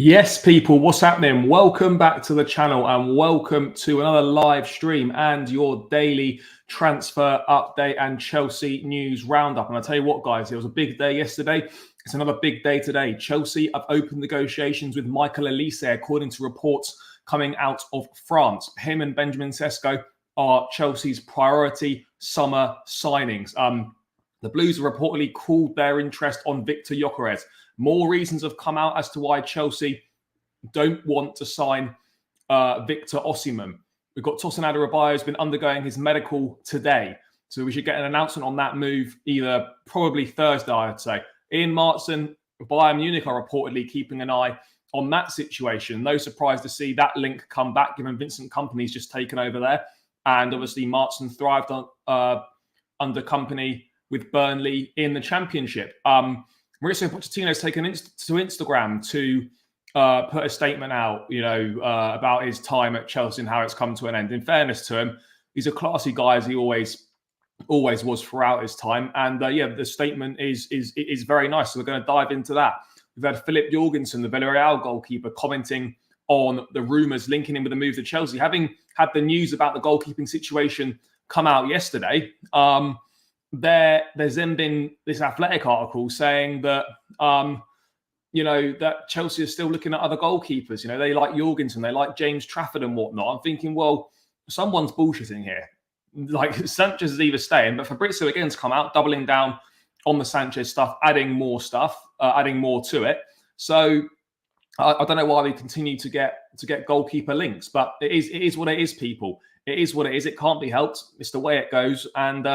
Yes, people, what's happening? Welcome back to the channel and welcome to another live stream and your daily transfer update and Chelsea news roundup. And I'll tell you what, guys, it was a big day yesterday. It's another big day today. Chelsea have opened negotiations with Michael Olise, according to reports coming out of France. Him and Benjamin Sesko are Chelsea's priority summer signings. The Blues have reportedly cooled their interest on Victor Gyökeres. More reasons have come out as to why Chelsea don't want to sign Victor Osimhen. We've got Tosin Adarabioyo has been undergoing his medical today. So we should get an announcement on that move either probably Thursday, I'd say. Ian Martson, Bayern Munich are reportedly keeping an eye on that situation. No surprise to see that link come back, given Vincent Kompany's just taken over there. And obviously Martson thrived on, under Kompany with Burnley in the Championship. Mauricio Pochettino's taken to Instagram to put a statement out, about his time at Chelsea and how it's come to an end. In fairness to him, he's a classy guy, as he always was throughout his time. And the statement is very nice. So we're going to dive into that. We've had Philip Jorgensen, the Villarreal goalkeeper, commenting on the rumours linking him with the move to Chelsea. Having had the news about the goalkeeping situation come out yesterday, there's then been this Athletic article saying that that Chelsea is still looking at other goalkeepers. They like Jorgensen, they like James Trafford and whatnot. I'm thinking, well, someone's bullshitting here. Like, Sanchez is either staying, but Fabrizio again's come out doubling down on the Sanchez stuff, adding more stuff, adding more to it. So I don't know why we continue to get goalkeeper links, but it is what it is, people. It is what it is. It can't be helped. It's the way it goes. And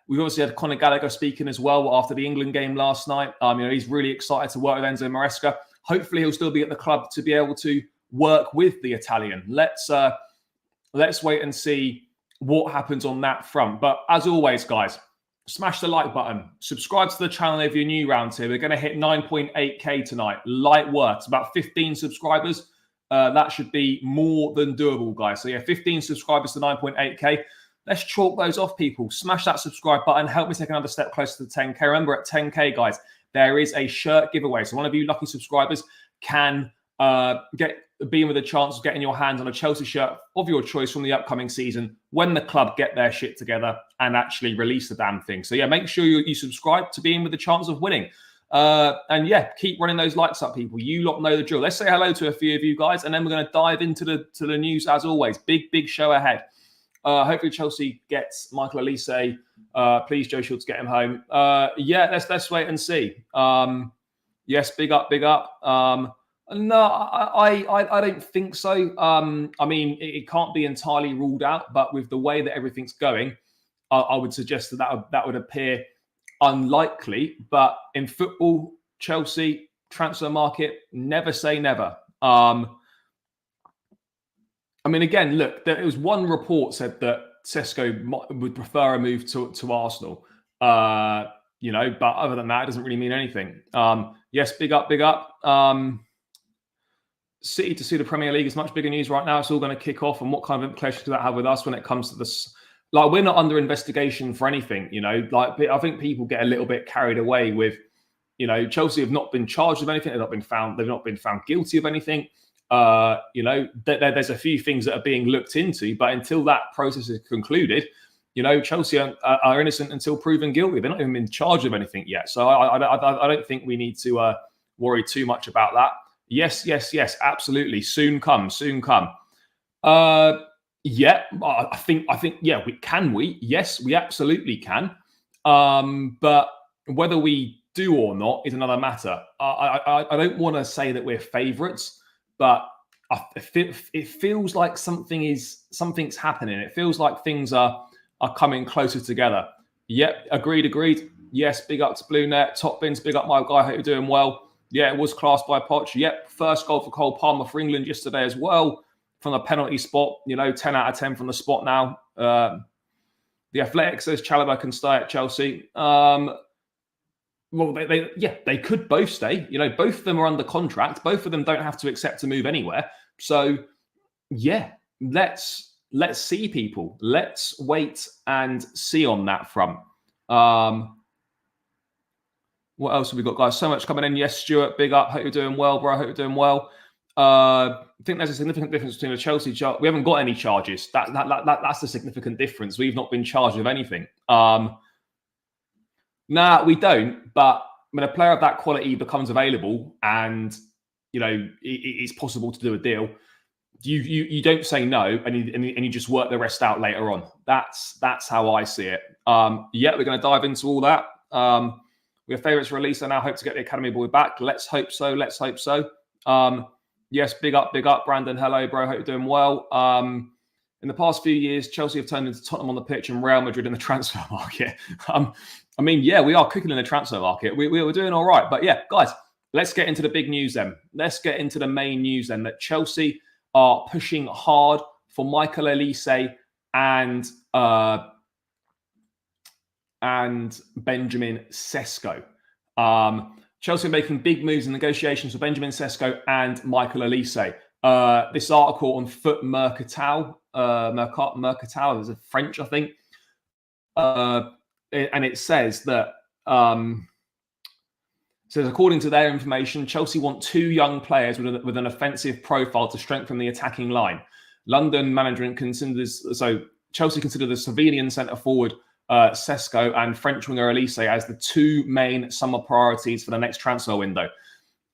we've obviously had Conor Gallagher speaking as well after the England game last night. He's really excited to work with Enzo Maresca. Hopefully, he'll still be at the club to be able to work with the Italian. Let's wait and see what happens on that front. But as always, guys, smash the like button. Subscribe to the channel if you're new around here. We're going to hit 9.8k tonight. Light work. It's about 15 subscribers. That should be more than doable, guys. So 15 subscribers to 9.8k. Let's chalk those off, people. Smash that subscribe button. Help me take another step closer to 10K. Remember, at 10K, guys, there is a shirt giveaway. So one of you lucky subscribers can be in with a chance of getting your hands on a Chelsea shirt of your choice from the upcoming season when the club get their shit together and actually release the damn thing. So, make sure you subscribe to be in with a chance of winning. Keep running those likes up, people. You lot know the drill. Let's say hello to a few of you guys, and then we're going to dive into the news as always. Big show ahead. Hopefully Chelsea gets Michael Olise. Please, Joe Shields, get him home. Let's wait and see. Yes, big up. No, I don't think so. It can't be entirely ruled out, but with the way that everything's going, I would suggest that would appear unlikely. But in football, Chelsea transfer market, never say never. Again, look, there was one report said that Sesko would prefer a move to Arsenal. But other than that, it doesn't really mean anything. Yes, big up. City to see the Premier League is much bigger news right now. It's all going to kick off, and what kind of implications does that have with us when it comes to this? Like, we're not under investigation for anything, I think people get a little bit carried away with, Chelsea have not been charged with anything. They've not been found guilty of anything. There's a few things that are being looked into, but until that process is concluded, Chelsea are innocent until proven guilty. They're not even in charge of anything yet. So I don't think we need to worry too much about that. Yes, absolutely. Soon come. I think, yes, we absolutely can. But whether we do or not is another matter. I don't want to say that we're favourites, but it feels like something's happening. It feels like things are coming closer together. Yep, agreed. Yes, big up to Blue Net. Top Bins, big up my guy. Hope you're doing well. Yeah, it was classed by Poch. Yep, first goal for Cole Palmer for England yesterday as well from the penalty spot. 10 out of 10 from the spot now. The Athletic says Chalobah can stay at Chelsea. Well, they could both stay. Both of them are under contract. Both of them don't have to accept to move anywhere. So, let's see, people. Let's wait and see on that front. What else have we got, guys? So much coming in. Yes, Stuart, big up. Hope you're doing well, bro. Hope you're doing well. I think there's a significant difference between the Chelsea charge. We haven't got any charges. That's the significant difference. We've not been charged with anything. Nah, we don't. But when a player of that quality becomes available, and it's possible to do a deal, you don't say no, and you just work the rest out later on. That's how I see it. Yeah, we're going to dive into all that. We have favourites for Olise. I now hope to get the Academy boy back. Let's hope so. Let's hope so. Yes, big up, Brandon. Hello, bro. Hope you're doing well. In the past few years, Chelsea have turned into Tottenham on the pitch and Real Madrid in the transfer market. I mean, yeah, we are cooking in the transfer market. We're doing all right. But yeah, guys, let's get into the big news then. Let's get into the main news then, that Chelsea are pushing hard for Michael Olise and Benjamin Sesko. Chelsea are making big moves in negotiations for Benjamin Sesko and Michael Olise. This article on Foot Mercatal, is a French, I think, and it says that according to their information, Chelsea want 2 young players with an offensive profile to strengthen the attacking line. London management Chelsea consider the Slovenian centre forward Sesko and French winger Olise as the 2 main summer priorities for the next transfer window.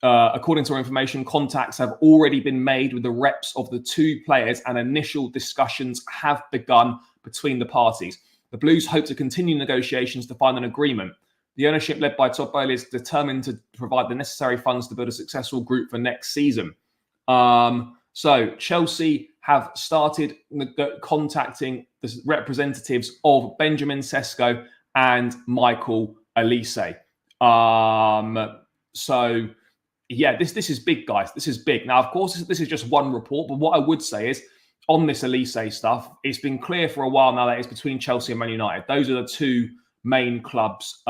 According to our information, contacts have already been made with the reps of the 2 players, and initial discussions have begun between the parties. The Blues hope to continue negotiations to find an agreement. The ownership, led by Todd Boehly, is determined to provide the necessary funds to build a successful group for next season. So Chelsea have started contacting the representatives of Benjamin Sesko and Michael Olise. So yeah, this is big, guys. This is big. Now, of course, this is just one report, but what I would say is, on this Olise stuff, it's been clear for a while now that it's between Chelsea and Man United. Those are the 2 main clubs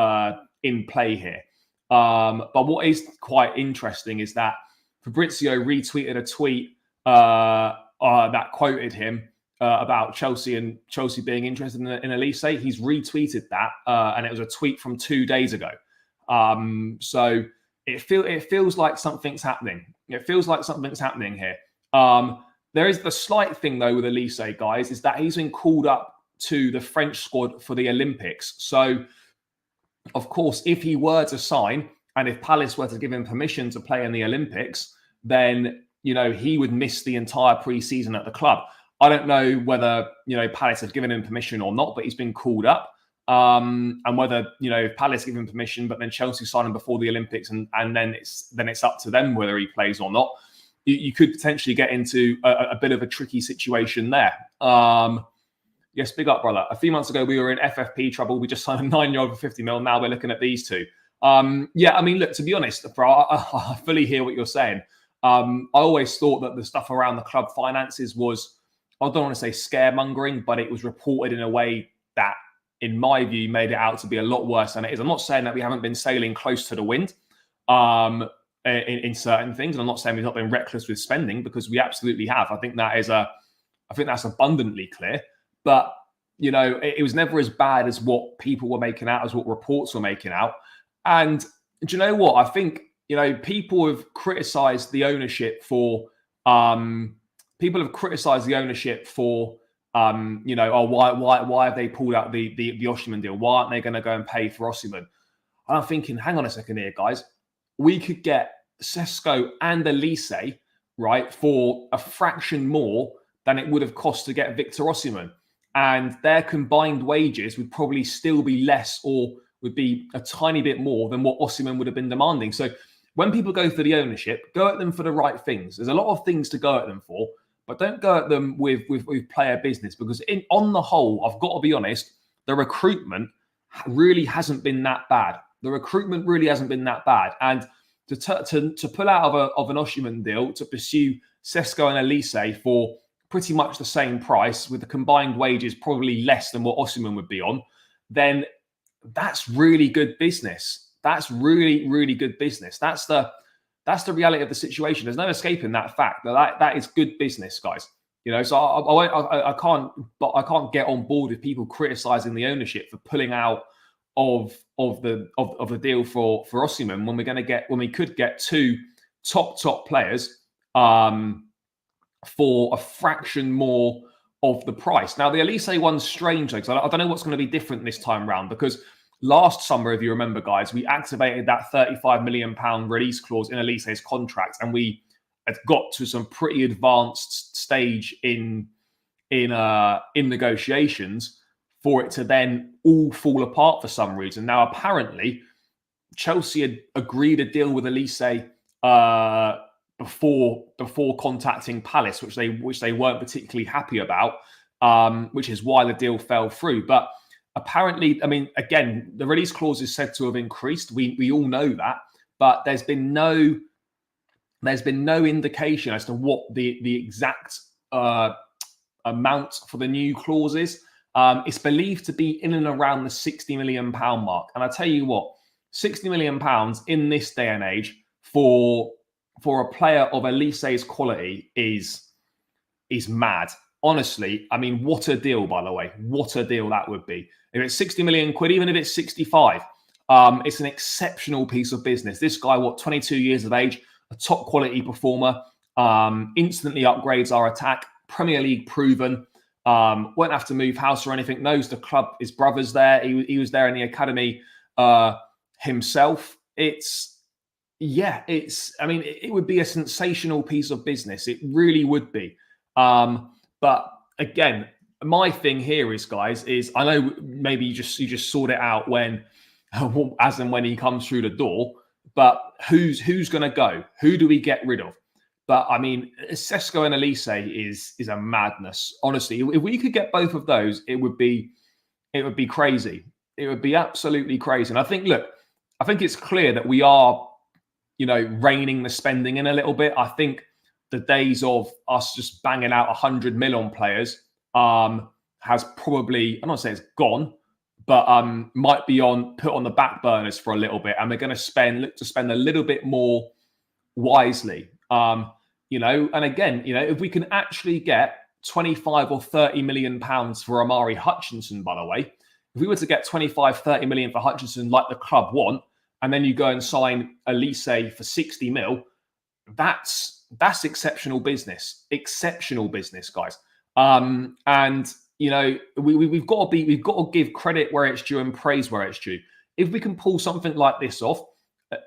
in play here. But what is quite interesting is that Fabrizio retweeted a tweet that quoted him about Chelsea being interested in Olise. He's retweeted that, and it was a tweet from 2 days ago. So it feels like something's happening. It feels like something's happening here. There is the slight thing, though, with Olise, guys, is that he's been called up to the French squad for the Olympics. So, of course, if he were to sign, and if Palace were to give him permission to play in the Olympics, then, he would miss the entire pre-season at the club. I don't know whether, Palace have given him permission or not, but he's been called up. And whether, if Palace give him permission, but then Chelsea sign him before the Olympics, and then it's up to them whether he plays or not. You could potentially get into a bit of a tricky situation there. Yes, big up, brother. A few months ago, we were in FFP trouble. We just signed a 9-year-old for 50 mil. Now we're looking at these 2. Yeah, I mean, look, to be honest, bro, I fully hear what you're saying. I always thought that the stuff around the club finances was, I don't want to say scaremongering, but it was reported in a way that, in my view, made it out to be a lot worse than it is. I'm not saying that we haven't been sailing close to the wind. In certain things, and I'm not saying we've not been reckless with spending, because we absolutely have. I think that's abundantly clear. But it was never as bad as what people were making out, as what reports were making out. And do you know what? I think people have criticised the ownership for why have they pulled out the Osimhen deal? Why aren't they going to go and pay for Osimhen? And I'm thinking, hang on a second here, guys. We could get Sesko and Olise, right, for a fraction more than it would have cost to get Victor Osimhen. And their combined wages would probably still be less, or would be a tiny bit more than what Osimhen would have been demanding. So when people go for the ownership, go at them for the right things. There's a lot of things to go at them for, but don't go at them with player business, because on the whole, I've got to be honest, the recruitment really hasn't been that bad. And to pull out of an Osimhen deal to pursue Sesko and Olise for pretty much the same price, with the combined wages probably less than what Osimhen would be on, then that's really good business. That's really, really good business. That's the reality of the situation. There's no escaping that fact. That is good business, guys. So I can't get on board with people criticizing the ownership for pulling out the deal for Osimhen when we could get two top players for a fraction more of the price. Now the Olise one's strange because I don't know what's going to be different this time round, because last summer, if you remember, guys, we activated that £35 million release clause in Olise's contract, and we had got to some pretty advanced stage in negotiations for it to then all fall apart for some reason. Now, apparently, Chelsea had agreed a deal with Olise before contacting Palace, which they weren't particularly happy about, which is why the deal fell through. But apparently, I mean, again, the release clause is said to have increased. We all know that, but there's been no indication as to what the exact amount for the new clause is. It's believed to be in and around the £60 million mark. And I tell you what, £60 million in this day and age for a player of Olise's quality is mad. Honestly, I mean, what a deal, by the way. What a deal that would be. If it's 60 million quid, even if it's 65, it's an exceptional piece of business. This guy, 22 years of age, a top quality performer, instantly upgrades our attack, Premier League proven, won't have to move house or anything, knows the club, his brother's there. He was there in the academy himself. It would be a sensational piece of business. It really would be. But again, my thing here is, guys, I know maybe you just sort it out when he comes through the door, but who's going to go? Who do we get rid of? But I mean, Sesko and Olise is a madness. Honestly, if we could get both of those, it would be crazy. It would be absolutely crazy. And I think it's clear that we are, reining the spending in a little bit. I think the days of us just banging out 100 mil on players has probably, I'm not saying it's gone, but might be put on the back burners for a little bit, and we're going to look to spend a little bit more wisely. And again, if we can actually get 25 or 30 million pounds for Amari Hutchinson, by the way, if we were to get 25, 30 million for Hutchinson like the club want, and then you go and sign Olise for 60 mil, that's exceptional business. Exceptional business, guys. And we've got to give credit where it's due and praise where it's due. If we can pull something like this off,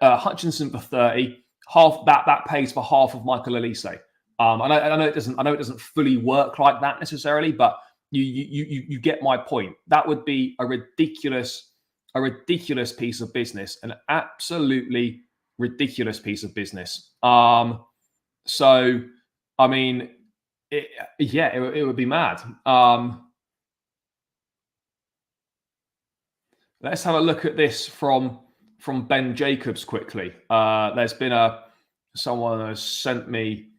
Hutchinson for 30, half that pays for half of Michael Olise. I know it doesn't fully work like that necessarily, but you get my point. That would be a ridiculous piece of business, an absolutely ridiculous piece of business. So, I mean, it would be mad. Let's have a look at this from Ben Jacobs quickly. There's been someone has sent me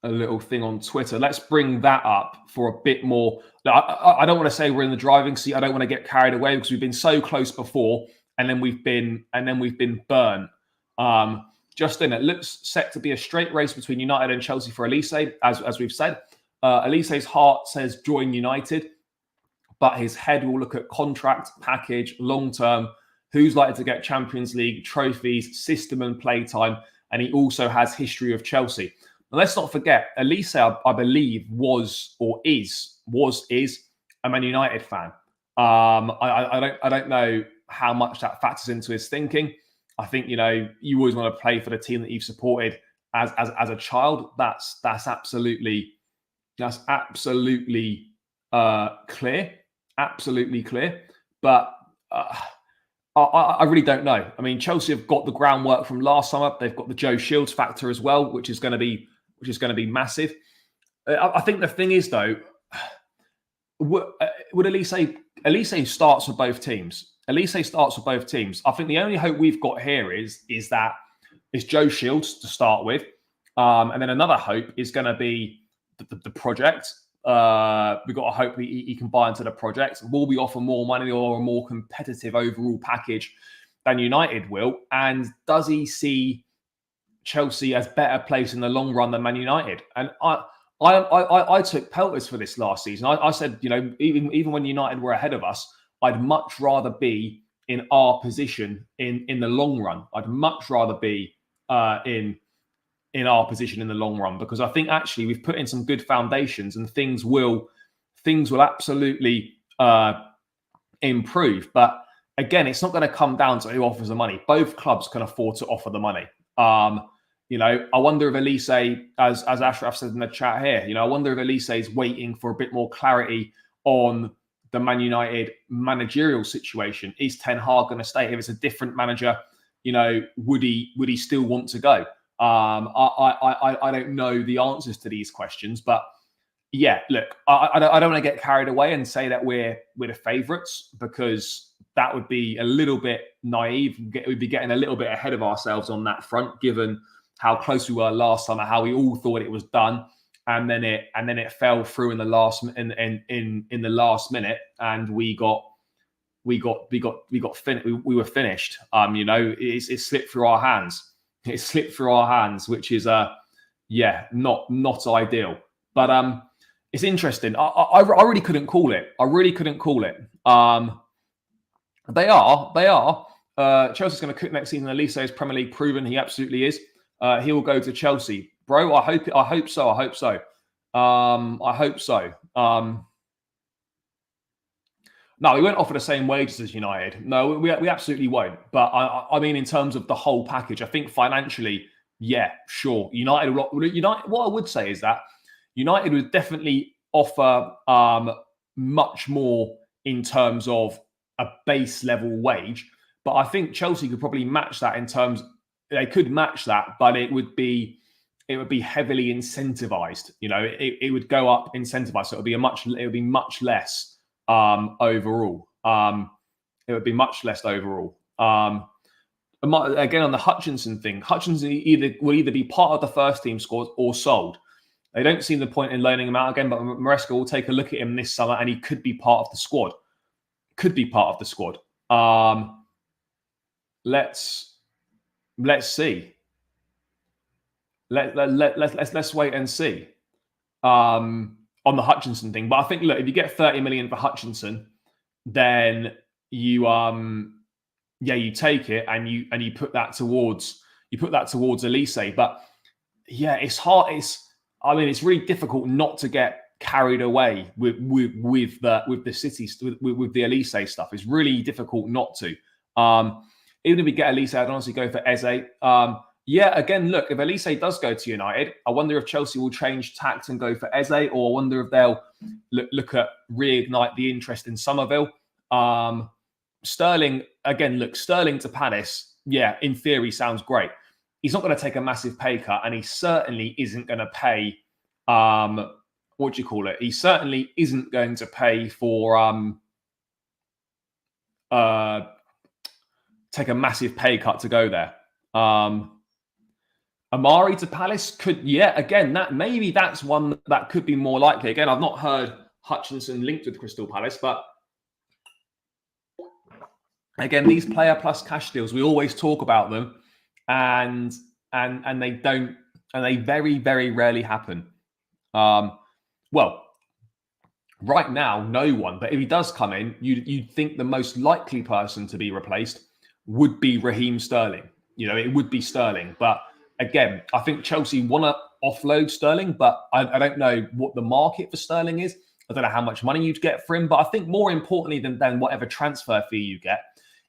a little thing on Twitter. Let's bring that up for a bit more. I don't want to say we're in the driving seat. I don't want to get carried away because we've been so close before, and then we've been burnt. Justin, it looks set to be a straight race between United and Chelsea for Olise, as we've said. Olise's heart says join United, but his head will look at contract, package, long-term, who's likely to get Champions League trophies, system and play time, and he also has history of Chelsea. Now, let's not forget, Olise, I believe, was a Man United fan. I don't know how much that factors into his thinking. I think, you always want to play for the team that you've supported as a child. That's absolutely clear. Absolutely clear. But I really don't know. I mean, Chelsea have got the groundwork from last summer. They've got the Joe Shields factor as well, which is going to be massive. I think the thing is, though, would Olise starts for both teams? Olise starts for both teams. I think the only hope we've got here is Joe Shields to start with, and then another hope is going to be the project. We've got to hope he can buy into the project. Will we offer more money or a more competitive overall package than United will? And does he see Chelsea as better placed in the long run than Man United? And I took pelters for this last season. I said, even when United were ahead of us, I'd much rather be in our position in the long run. I'd much rather be in our position in the long run, because I think actually we've put in some good foundations and things will absolutely improve. But again, it's not going to come down to who offers the money. Both clubs can afford to offer the money. You know, I wonder if Olise, as Ashraf said in the chat here, you know, I wonder if Olise is waiting for a bit more clarity on the Man United managerial situation. Is Ten Hag going to stay? If it's a different manager, you know, would he still want to go? I don't know the answers to these questions, but yeah, look, I don't want to get carried away and say that we're the favourites, because that would be a little bit naive. We'd be getting a little bit ahead of ourselves on that front, given how close we were last summer, how we all thought it was done, and then it fell through in the last minute, and we were finished. You know, it slipped through our hands. It slipped through our hands, which is not ideal. But it's interesting. I really couldn't call it. They are. Chelsea's going to cook next season. Olise is Premier League proven. He absolutely is. He will go to Chelsea, bro. I hope so. No, we won't offer the same wages as United. No, we absolutely won't. But I mean, in terms of the whole package, I think financially, yeah, sure. United. What I would say is that United would definitely offer much more in terms of a base level wage. But I think Chelsea could probably match that in terms. They could match that, but it would be heavily incentivized. You know, it would go up incentivized, so it would be much less overall. It would be much less overall. Again, on the Hutchinson thing, Hutchinson will either be part of the first team squad or sold. They don't see the point in loaning him out again, but Maresca will take a look at him this summer, and he could be part of the squad. Let's see. Let's wait and see on the Hutchinson thing. But I think, look, if you get 30 million for Hutchinson, then you take it and you put that towards Olise. But yeah, it's hard. It's really difficult not to get carried away with the City with the Olise stuff. It's really difficult not to. Even if we get Olise, I'd honestly go for Eze. Again, look, if Olise does go to United, I wonder if Chelsea will change tact and go for Eze, or I wonder if they'll look at reignite the interest in Somerville. Sterling to Palace, yeah, in theory sounds great. He's not going to take a massive pay cut, and he certainly isn't going to pay, He certainly isn't going to pay for, take a massive pay cut to go there. Amari to Palace that's one that could be more likely. Again, I've not heard Hutchinson linked with Crystal Palace, but again, these player plus cash deals, we always talk about them, and they very, very rarely happen. Well, right now, no one. But if he does come in, you'd think the most likely person to be replaced would be Raheem Sterling. You know, it would be Sterling. But again, I think Chelsea want to offload Sterling, but I don't know what the market for Sterling is. I don't know how much money you'd get for him. But I think more importantly than whatever transfer fee you get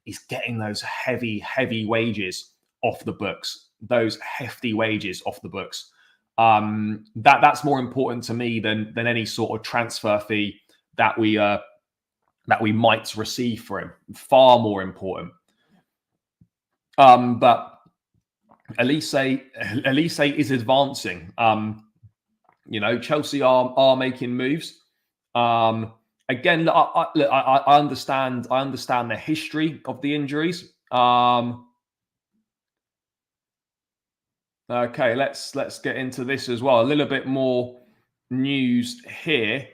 is getting those heavy, heavy wages off the books. Those hefty wages off the books. That's more important to me than any sort of transfer fee that we might receive for him. Far more important. But Olise is advancing. You know, Chelsea are making moves. Again, I understand the history of the injuries. Okay, let's get into this as well. A little bit more news here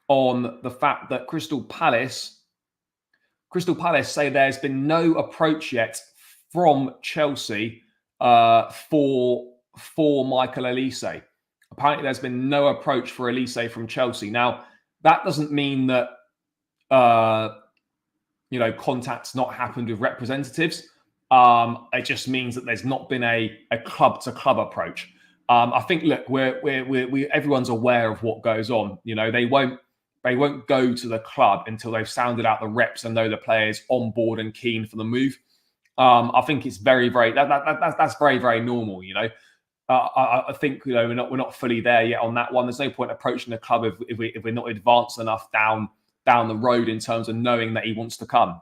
on the fact that Crystal Palace say there's been no approach yet from Chelsea for Michael Olise. Apparently, there's been no approach for Olise from Chelsea. Now, that doesn't mean that contact's not happened with representatives. It just means that there's not been a club to club approach. I think, look, we everyone's aware of what goes on. They won't go to the club until they've sounded out the reps and know the players on board and keen for the move. I think it's very, very that's very, very normal. I think we're not fully there yet on that one. There's no point approaching the club if we're not advanced enough down the road in terms of knowing that he wants to come.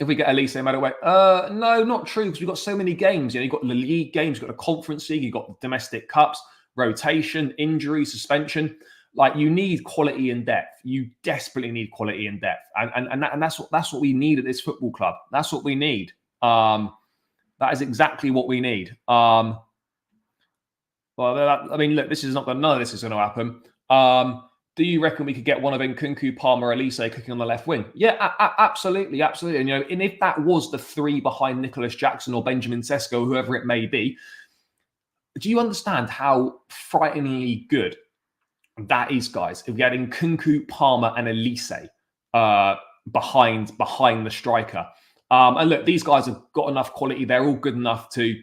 If we get Olise made away, no, not true, because we've got so many games. You've got the league games, you've got the Conference League, you've got the domestic cups, rotation, injury, suspension. Like, you need quality and depth. You desperately need quality and depth, and that's what we need at this football club. That's what we need. That is exactly what we need. Well, I mean, look, none of this is going to happen. Do you reckon we could get one of Nkunku, Palmer, Olise cooking on the left wing? Yeah, absolutely. And and if that was the three behind Nicholas Jackson or Benjamin Sesko, whoever it may be, do you understand how frighteningly good that is, guys? If we had Nkunku, Palmer, and Olise behind the striker, and look, these guys have got enough quality; they're all good enough to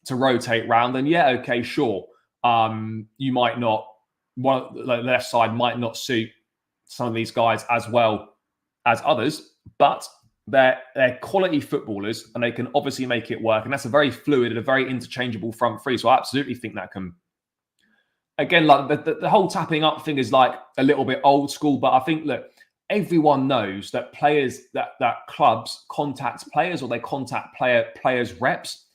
rotate round. And yeah, okay, sure, you might not. The left side might not suit some of these guys as well as others, but they're quality footballers and they can obviously make it work. And that's a very fluid and a very interchangeable front three. So I absolutely think that can. Again, like the whole tapping up thing is like a little bit old school, but I think that everyone knows that that clubs contact players or they contact players reps.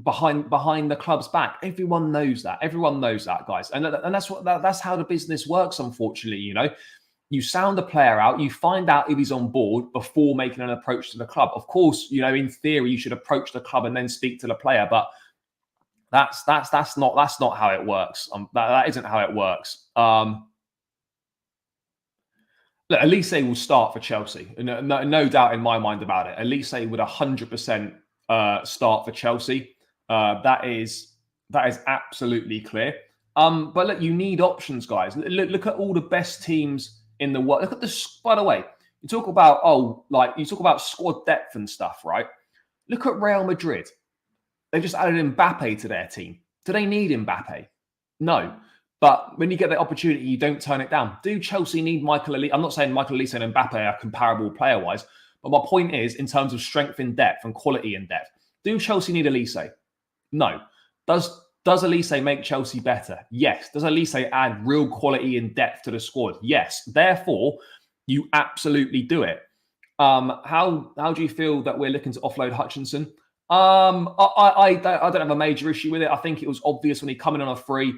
Behind the club's back. Everyone knows that. Everyone knows that, guys. And that's how the business works, unfortunately. You sound a player out, you find out if he's on board before making an approach to the club. Of course, in theory, you should approach the club and then speak to the player, but that's not how it works. That isn't how it works. Look, Olise will start for Chelsea. No doubt in my mind about it. Olise would 100% start for Chelsea. That is absolutely clear. But look, you need options, guys. Look at all the best teams in the world. Look at this. By the way, you talk about squad depth and stuff, right? Look at Real Madrid. They just added Mbappe to their team. Do they need Mbappe? No. But when you get the opportunity, you don't turn it down. Do Chelsea need Michael Olise? I'm not saying Michael Olise and Mbappe are comparable player-wise, but my point is, in terms of strength in depth and quality in depth, do Chelsea need Olise? No. Does Olise make Chelsea better? Yes. Does Olise add real quality and depth to the squad? Yes. Therefore, you absolutely do it. How do you feel that we're looking to offload Hutchinson? I don't have a major issue with it. I think it was obvious when he come in on a free.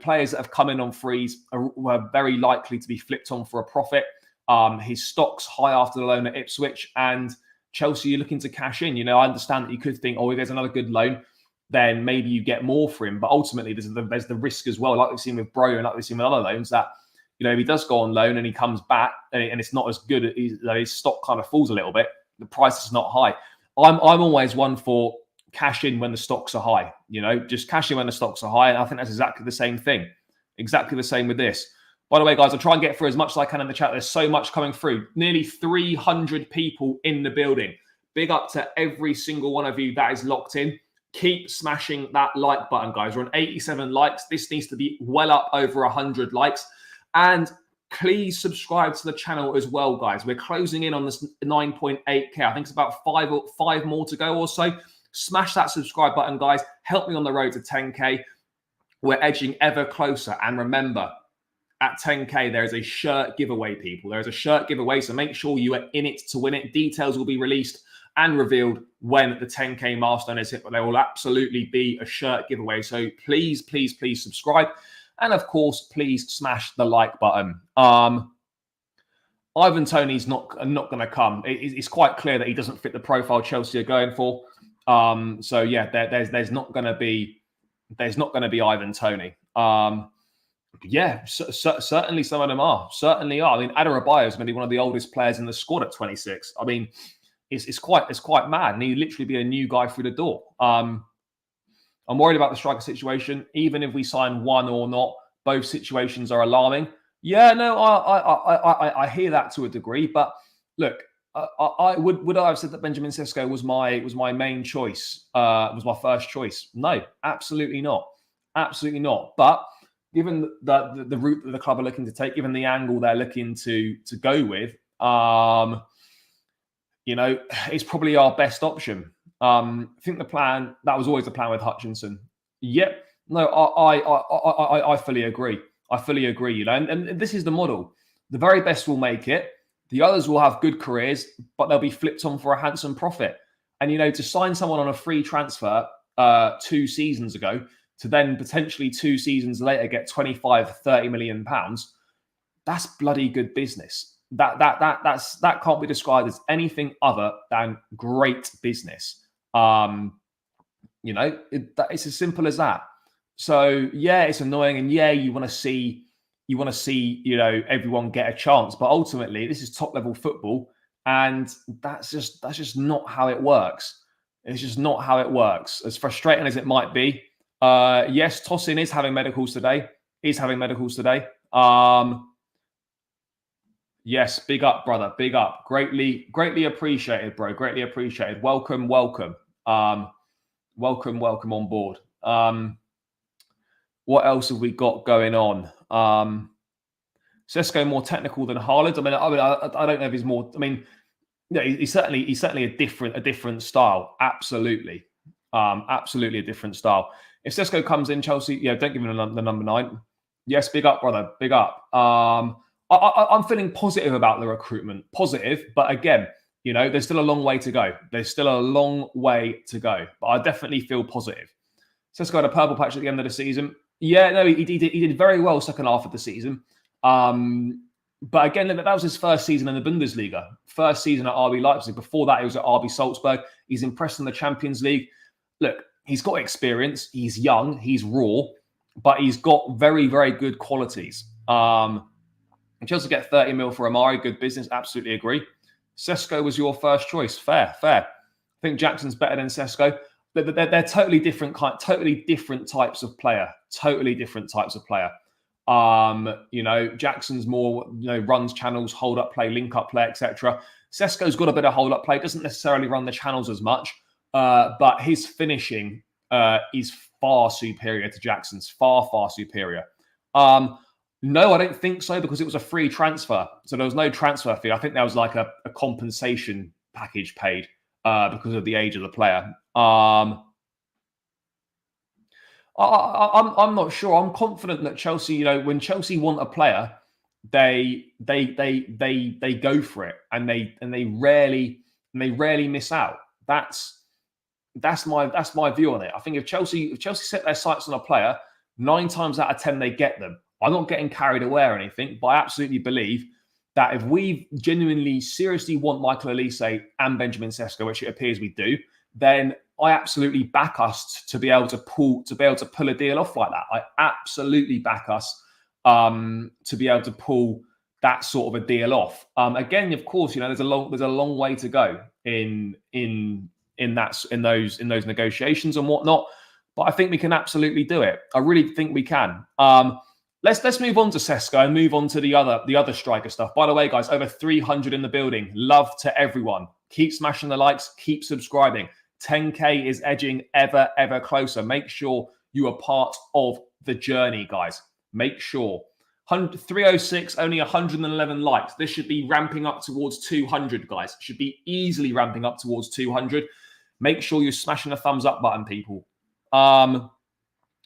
Players that have come in on frees were very likely to be flipped on for a profit. His stock's high after the loan at Ipswich, and Chelsea, you're looking to cash in. I understand that you could think, if there's another good loan, then maybe you get more for him. But ultimately, there's the risk as well, like we've seen with Bro and like we've seen with other loans, that if he does go on loan and he comes back and it's not as good, his stock kind of falls a little bit. The price is not high. I'm always one for cash in when the stocks are high. Just cash in when the stocks are high, and I think that's exactly the same thing. Exactly the same with this. By the way, guys, I'll try and get through as much as I can in the chat. There's so much coming through. Nearly 300 people in the building. Big up to every single one of you that is locked in. Keep smashing that like button, guys. We're on 87 likes. This needs to be well up over 100 likes. And please subscribe to the channel as well, guys. We're closing in on this 9.8K. I think it's about five more to go or so. Smash that subscribe button, guys. Help me on the road to 10K. We're edging ever closer. And remember, at 10K, there is a shirt giveaway, people. There is a shirt giveaway, so make sure you are in it to win it. Details will be released and revealed when the 10K milestone is hit, but there will absolutely be a shirt giveaway. So please, please, please subscribe. And of course, please smash the like button. Ivan Toney's not going to come. It's quite clear that he doesn't fit the profile Chelsea are going for. So yeah, there's not going to be Ivan Toney. Yeah, certainly some of them are. Certainly are. I mean, Adarabioyo is maybe one of the oldest players in the squad at 26. I mean, it's quite mad, and he'd literally be a new guy through the door. I'm worried about the striker situation. Even if we sign one or not, both situations are alarming. Yeah, no, I hear that to a degree, but look, I would I have said that Benjamin Sesko was my main choice, was my first choice? No, absolutely not, absolutely not. But given the route that the club are looking to take, given the angle they're looking to go with, you know, it's probably our best option. I think the plan that was always the plan with Hutchinson. Yep, no, I fully agree. I fully agree. You know, and this is the model. The very best will make it. The others will have good careers, but they'll be flipped on for a handsome profit. And you know, to sign someone on a free transfer 2 seasons ago to then potentially 2 seasons later get 25, 30 million pounds, that's bloody good business. That can't be described as anything other than great business. You know, it's as simple as that. So yeah, it's annoying, and yeah, you want to see you know everyone get a chance, but ultimately this is top level football, and that's just not how it works. It's just not how it works. As frustrating as it might be, yes, Tosin is having medicals today. He's having medicals today. Yes, big up, brother. Big up. Greatly appreciated, bro. Greatly appreciated. Welcome. Welcome on board. What else have we got going on? Sesko more technical than Haaland. I don't know if he's more. I mean, yeah, he's certainly a different style. Absolutely, absolutely a different style. If Sesko comes in, Chelsea, yeah, don't give him the number 9. Yes, big up, brother. Big up. I'm feeling positive about the recruitment. Positive, but again, you know, there's still a long way to go. There's still a long way to go. But I definitely feel positive. Sesko had a purple patch at the end of the season. Yeah, no, he did very well second half of the season. But again, that was his first season in the Bundesliga. First season at RB Leipzig. Before that, he was at RB Salzburg. He's impressed in the Champions League. Look, he's got experience. He's young. He's raw. But he's got very, very good qualities. Chelsea get 30 mil for Amari. Good business. Absolutely agree. Sesko was your first choice. Fair. I think Jackson's better than Sesko. They're totally different types of player. Totally different types of player. You know, Jackson's more, you know, runs channels, hold up play, link up play, etc. Sesko's got a bit of hold up play, doesn't necessarily run the channels as much, but his finishing is far superior to Jackson's. Far superior. No, I don't think so, because it was a free transfer. So there was no transfer fee. I think there was like a compensation package paid because of the age of the player. I'm not sure. I'm confident that Chelsea, you know, when Chelsea want a player, they go for it, and they rarely miss out. That's my view on it. I think if Chelsea set their sights on a player, 9 times out of 10 they get them. I'm not getting carried away or anything, but I absolutely believe that if we genuinely, seriously want Michael Olise and Benjamin Sesko, which it appears we do, then I absolutely back us to be able to pull a deal off like that. I absolutely back us to be able to pull that sort of a deal off. Again, of course, you know, there's a long way to go in those negotiations and whatnot, but I think we can absolutely do it. I really think we can. Let's move on to Sesko and move on to the other striker stuff. By the way, guys, over 300 in the building. Love to everyone. Keep smashing the likes. Keep subscribing. 10K is edging ever closer. Make sure you are part of the journey, guys. Make sure. 306, only 111 likes. This should be ramping up towards 200, guys. Should be easily ramping up towards 200. Make sure you're smashing the thumbs up button, people. We're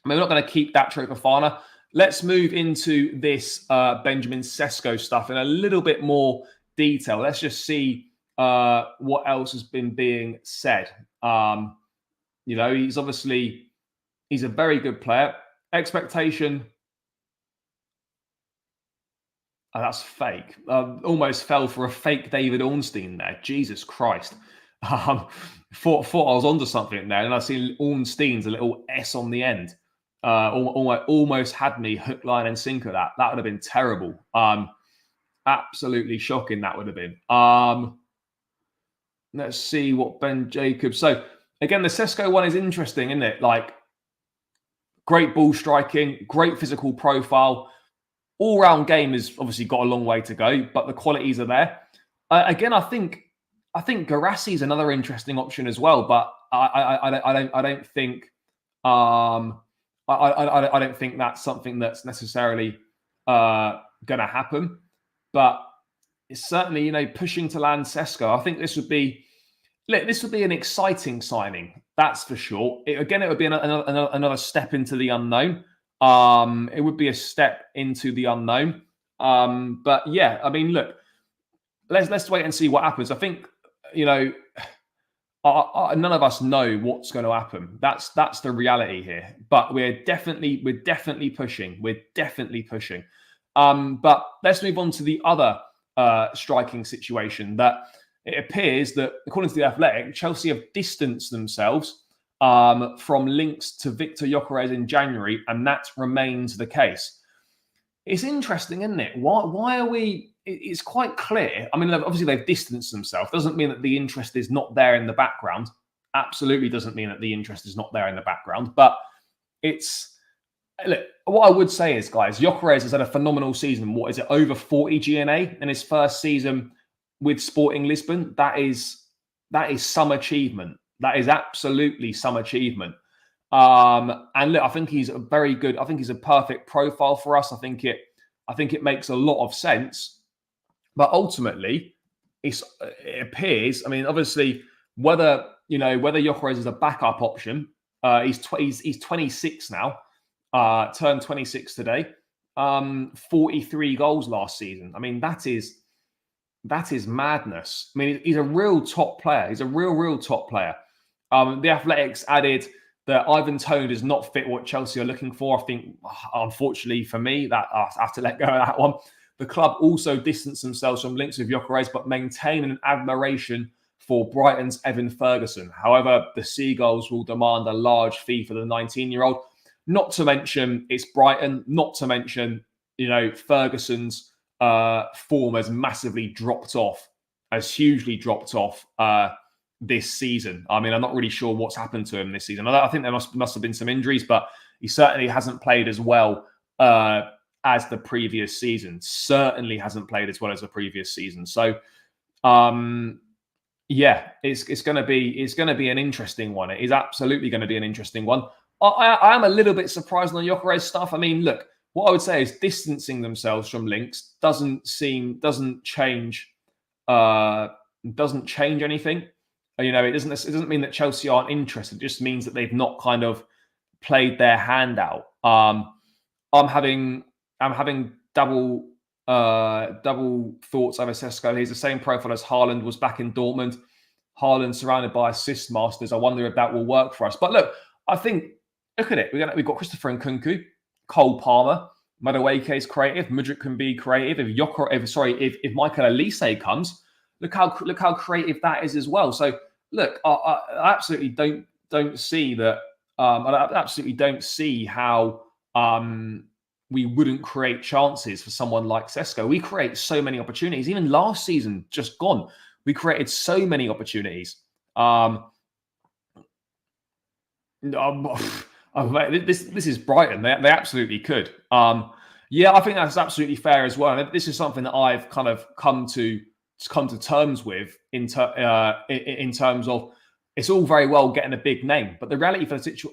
not going to keep that Trofofana. Let's move into this Benjamin Sesko stuff in a little bit more detail. Let's just see what else has been being said. You know, he's a very good player. Expectation. Oh, that's fake. Almost fell for a fake David Ornstein there. Jesus Christ. Thought I was onto something there, and I see Ornstein's a little S on the end. Almost had me hook, line, and sinker. That would have been terrible. Absolutely shocking. That would have been. Let's see what Ben Jacobs. So again, the Sesko one is interesting, isn't it? Like, great ball striking, great physical profile. All-round game has obviously got a long way to go, but the qualities are there. Again, I think Garassi is another interesting option as well, but I don't think I don't think that's something that's necessarily going to happen. But it's certainly, pushing to land Sesko. I think this would be an exciting signing. That's for sure. It would be another step into the unknown. It would be a step into the unknown. But yeah, I mean, look, let's wait and see what happens. I think, none of us know what's going to happen. That's the reality here. But we're definitely pushing. We're definitely pushing. But let's move on to the other striking situation. That it appears that, according to the Athletic, Chelsea have distanced themselves from links to Victor Gyökeres in January, and that remains the case. It's interesting, isn't it? Why are we? It's quite clear. I mean, obviously they've distanced themselves. Doesn't mean that the interest is not there in the background. Absolutely doesn't mean that the interest is not there in the background. But look, what I would say is, guys, Gyökeres has had a phenomenal season. What is it? Over 40 GNA in his first season with Sporting Lisbon. That is some achievement. That is absolutely some achievement. And look, I think he's a very good. I think he's a perfect profile for us. I think it makes a lot of sense. But ultimately, it appears. I mean, obviously, whether Gyökeres is a backup option. He's 26 now. Turned 26 today. 43 goals last season. I mean, that is madness. I mean, he's a real top player. He's a real top player. The Athletics added that Ivan Toney does not fit what Chelsea are looking for. I think, unfortunately for me, that I have to let go of that one. The club also distanced themselves from links with Gyökeres, but maintain an admiration for Brighton's Evan Ferguson. However, the Seagulls will demand a large fee for the 19-year-old. Not to mention, it's Brighton. Not to mention, Ferguson's form has massively dropped off, hugely dropped off this season. I mean, I'm not really sure what's happened to him this season. I think there must have been some injuries, but he certainly hasn't played as well as the previous season. Certainly hasn't played as well as the previous season. So, yeah, it's going to be an interesting one. It is absolutely going to be an interesting one. I am a little bit surprised on the Gyökeres stuff. I mean, look, what I would say is distancing themselves from links doesn't change anything. It doesn't mean that Chelsea aren't interested. It just means that they've not kind of played their hand out. I'm having double thoughts over Sesko. He's the same profile as Haaland was back in Dortmund. Haaland surrounded by assist masters. I wonder if that will work for us. But look, I think, look at it. We've got Christopher Nkunku, Cole Palmer, Madueke is creative. Mudryk can be creative. If Michael Olise comes, look how creative that is as well. So look, I absolutely don't see that. I absolutely don't see how we wouldn't create chances for someone like Sesko. We create so many opportunities. Even last season, just gone, we created so many opportunities. This is Brighton. They absolutely could. Yeah, I think that's absolutely fair as well. And this is something that I've kind of come to terms with in terms of, it's all very well getting a big name, but the reality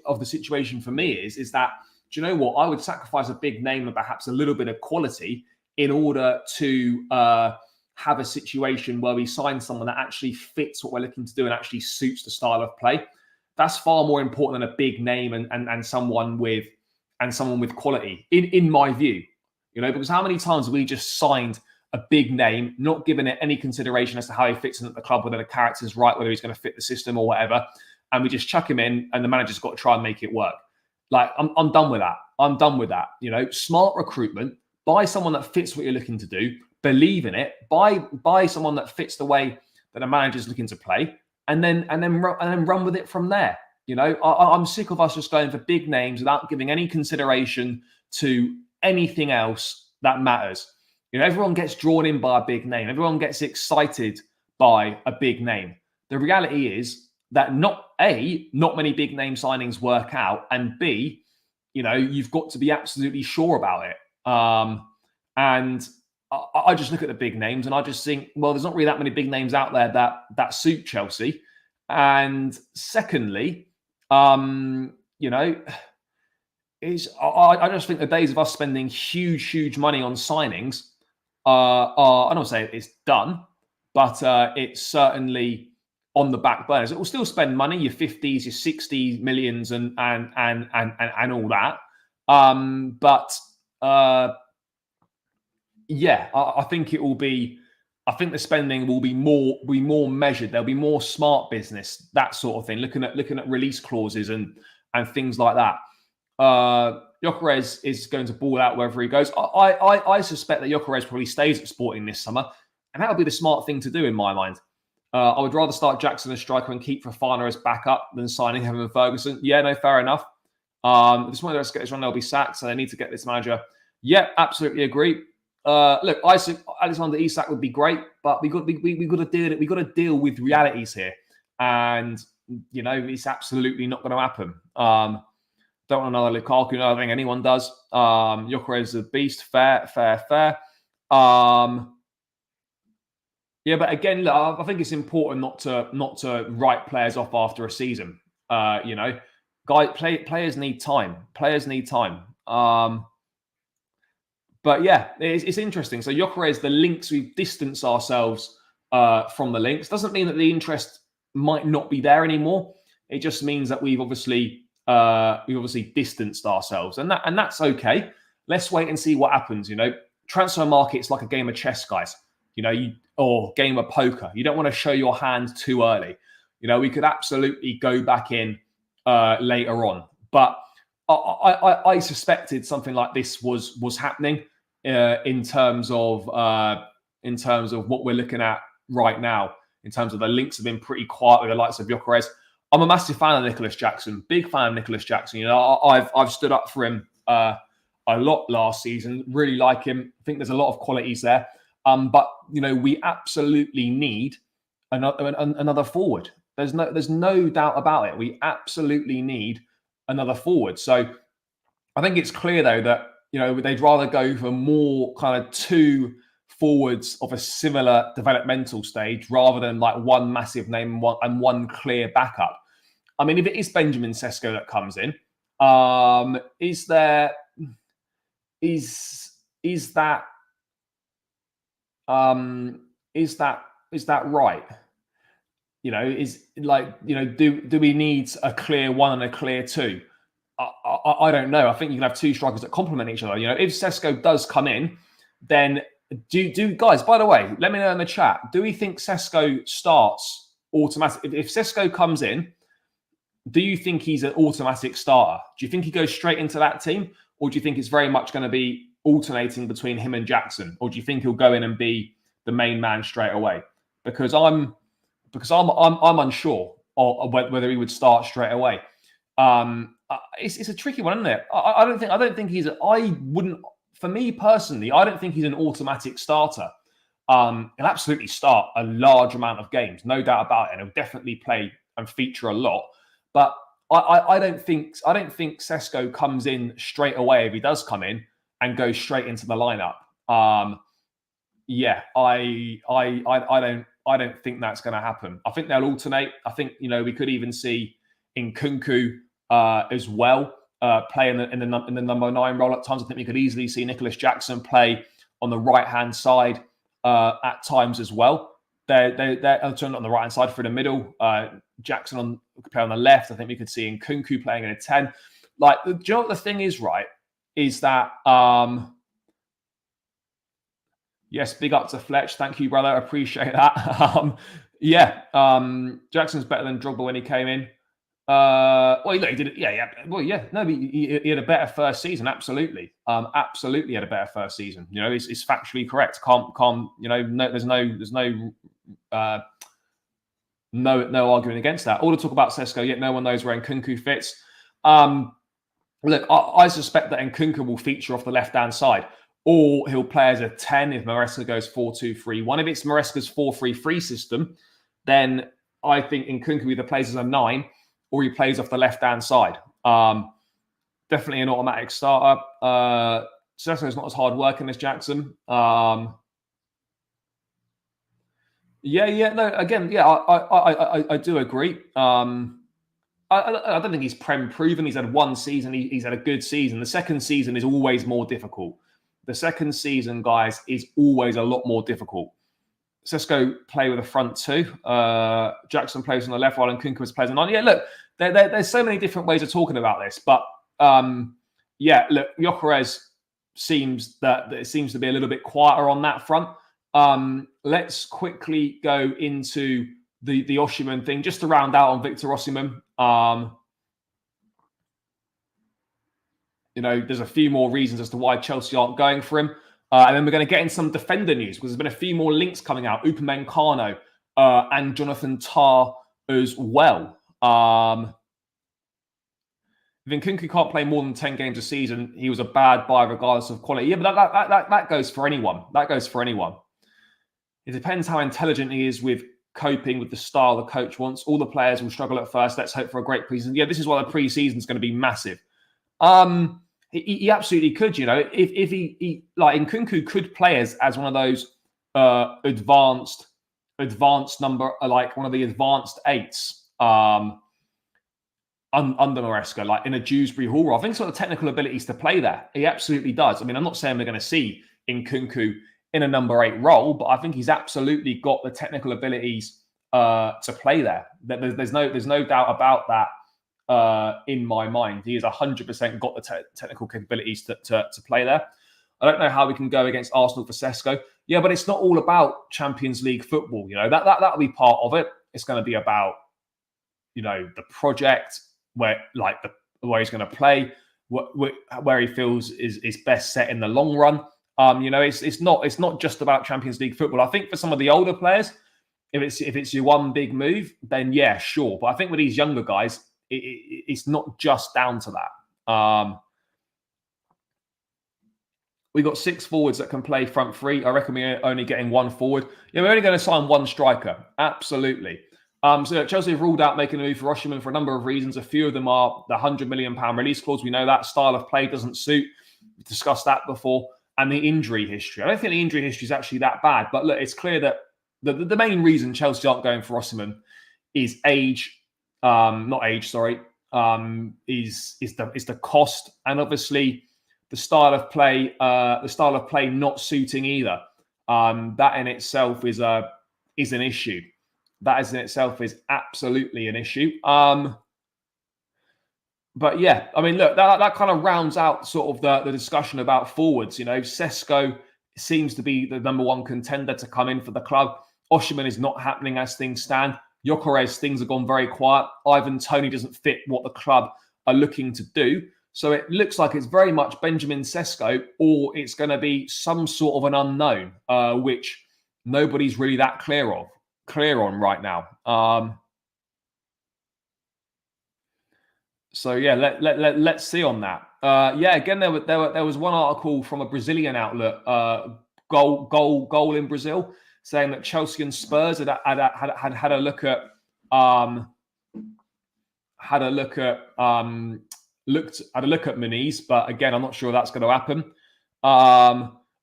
of the situation for me is that, do you know what? I would sacrifice a big name and perhaps a little bit of quality in order to have a situation where we sign someone that actually fits what we're looking to do and actually suits the style of play. That's far more important than a big name and someone with quality, in my view. Because how many times have we just signed a big name, not given it any consideration as to how he fits in at the club, whether the character's right, whether he's going to fit the system or whatever, and we just chuck him in and the manager's got to try and make it work. Like, I'm done with that. I'm done with that. Smart recruitment, buy someone that fits what you're looking to do, believe in it, buy someone that fits the way that a manager's looking to play, and then run with it from there. I'm sick of us just going for big names without giving any consideration to anything else that matters. Everyone gets drawn in by a big name. Everyone gets excited by a big name. The reality is that not many big name signings work out, and B, you've got to be absolutely sure about it. And I just look at the big names and I just think, well, there's not really that many big names out there that suit Chelsea. And secondly, you know, I just think the days of us spending huge money on signings are I don't say it's done, but it's certainly on the back burners. It will still spend money, your 50s, your 60 millions, and all that. But yeah, I think it will be. I think the spending will be more measured. There'll be more smart business, that sort of thing. Looking at release clauses and things like that. Gyökeres is going to ball out wherever he goes. I suspect that Gyökeres probably stays at Sporting this summer, and that would be the smart thing to do in my mind. I would rather start Jackson as striker and keep Fofana as backup than signing him and Ferguson. Yeah, no, fair enough. This one, let's get this run, they'll be sacked, so they need to get this manager. Yeah, absolutely agree. Look, Alexander Isak would be great, but we got to deal. We got to deal with realities here, and you know it's absolutely not going to happen. Don't want another Lukaku. No, I think anyone does. Gyökeres is a beast. Fair. Yeah, but again, look, I think it's important not to write players off after a season. You know, players need time. But yeah, it's interesting. So Gyökeres, the links, we've distanced ourselves from the links. Doesn't mean that the interest might not be there anymore. It just means that we've obviously distanced ourselves, and that's okay. Let's wait and see what happens. You know, transfer market's like a game of chess, guys. You know, or game of poker. You don't want to show your hand too early. You know, we could absolutely go back in later on, but I suspected something like this was happening in terms of what we're looking at right now. In terms of the links have been pretty quiet with the likes of Gyökeres. I'm a massive fan of Nicholas Jackson, big fan of Nicholas Jackson. You know, I've stood up for him a lot last season. Really like him. I think there's a lot of qualities there. But you know, we absolutely need another forward. There's no doubt about it. We absolutely need another forward. So I think it's clear though that you know they'd rather go for more kind of two forwards of a similar developmental stage rather than like one massive name and one clear backup. I mean, if it is Benjamin Sesko that comes in, is that right? You know, is like, you know, do we need a clear one and a clear two? I don't know. I think you can have two strikers that complement each other. You know, if Sesko does come in, then do guys, by the way, let me know in the chat. Do we think Sesko starts automatic? If Sesko comes in, do you think he's an automatic starter? Do you think he goes straight into that team? Or do you think it's very much going to be alternating between him and Jackson? Or do you think he'll go in and be the main man straight away? Because I'm unsure of whether he would start straight away. It's a tricky one, isn't it? I don't think he's. I wouldn't. For me personally, I don't think he's an automatic starter. He'll absolutely start a large amount of games, no doubt about it, and he'll definitely play and feature a lot. But I don't think Sesko comes in straight away if he does come in and goes straight into the lineup. Yeah, I don't think that's going to happen. I think they'll alternate. I think, you know, we could even see Nkunku as well play in the number 9 role at times. I think we could easily see Nicholas Jackson play on the right hand side at times as well. They're turned on the right hand side for the middle. Jackson play on the left. I think we could see Nkunku playing in a 10. Like, do you know what the thing is, right? Is that yes, big up to Fletch. Thank you, brother. Appreciate that. Jackson's better than Drogba when he came in. Well, he did it. Yeah. Well, yeah. No, he had a better first season. Absolutely. Absolutely had a better first season. You know, it's factually correct. Can't. You know, there's no arguing against that. All the talk about Sesko, yet no one knows where Nkunku fits. Look, I suspect that Nkunku will feature off the left-hand side, or he'll play as a 10 if Maresca goes 4-2-3-1. If it's Maresca's 4-3-3 system, then I think Nkunku either plays as a 9 or he plays off the left-hand side. Definitely an automatic starter. Sesko's not as hard working as Jackson. I do agree. I don't think he's Prem proven. He's had one season. He's had a good season. The second season is always more difficult. The second season, guys, is always a lot more difficult. Sesko play with a front two. Jackson plays on the left, while Nkunku plays on the line. Yeah, look, there's so many different ways of talking about this, but look, Gyökeres seems to be a little bit quieter on that front. Let's quickly go into the Osimhen thing, just to round out on Victor Osimhen. There's a few more reasons as to why Chelsea aren't going for him. And then we're going to get in some defender news, because there's been a few more links coming out. Upamecano and Jonathan Tah as well. If Nkunku can't play more than 10 games a season, he was a bad buy regardless of quality. Yeah, but that goes for anyone. That goes for anyone. It depends how intelligent he is with coping with the style the coach wants. All the players will struggle at first. Let's hope for a great preseason. Yeah, this is why the preseason is going to be massive. He absolutely could, if he like Nkunku could play as one of those advanced number, like one of the advanced eights under Maresca, like in a Dewsbury Hall. I think he's got the technical abilities to play there. He absolutely does. I mean, I'm not saying we're going to see Nkunku in a number 8 role, but I think he's absolutely got the technical abilities to play there. There's no doubt about that. In my mind, he has 100% got the technical capabilities to play there. I don't know how we can go against Arsenal for Sesko. Yeah, but it's not all about Champions League football. That'll be part of it. It's going to be about the project, where he's going to play, where he feels is best set in the long run. It's not just about Champions League football. I think for some of the older players, if it's your one big move, then yeah, sure. But I think with these younger guys, it's not just down to that. We've got 6 forwards that can play front 3. I reckon we're only getting 1 forward. Yeah, we're only going to sign 1 striker. Absolutely. So Chelsea have ruled out making a move for Osimhen for a number of reasons. A few of them are the £100 million release clause. We know that style of play doesn't suit. We've discussed that before. And the injury history. I don't think the injury history is actually that bad. But look, it's clear that the main reason Chelsea aren't going for Osimhen is age. Not age, sorry. Is the cost, and obviously the style of play not suiting either. That in itself is an issue. That is in itself is absolutely an issue. But yeah, I mean, look, that kind of rounds out sort of the discussion about forwards. Sesko seems to be the number 1 contender to come in for the club. Osimhen is not happening as things stand. Gyökeres, things have gone very quiet. Ivan Toney doesn't fit what the club are looking to do. So it looks like it's very much Benjamin Sesko, or it's going to be some sort of an unknown, which nobody's really that clear on right now. So yeah, let's see on that. Again, there was one article from a Brazilian outlet, goal in Brazil, saying that Chelsea and Spurs had a look at Muniz, but again, I'm not sure that's going to happen.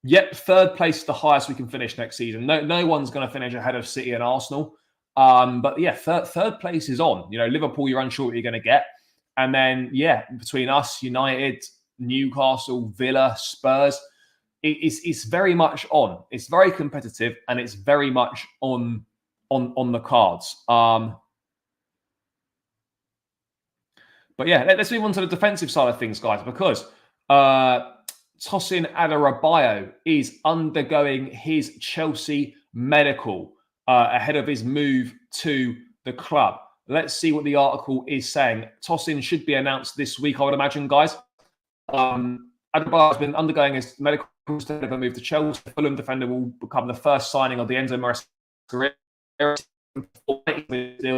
Yep, 3rd place is the highest we can finish next season. No one's going to finish ahead of City and Arsenal. But yeah, third place is on. Liverpool, you're unsure what you're going to get, and then between us, United, Newcastle, Villa, Spurs. It's very much on. It's very competitive, and it's very much on the cards. But yeah, let's move on to the defensive side of things, guys, because Tosin Adarabioyo is undergoing his Chelsea medical ahead of his move to the club. Let's see what the article is saying. Tosin should be announced this week, I would imagine, guys. Adarabioyo has been undergoing his medical instead of a move to Chelsea. The Fulham defender will become the first signing of the Enzo Maresca career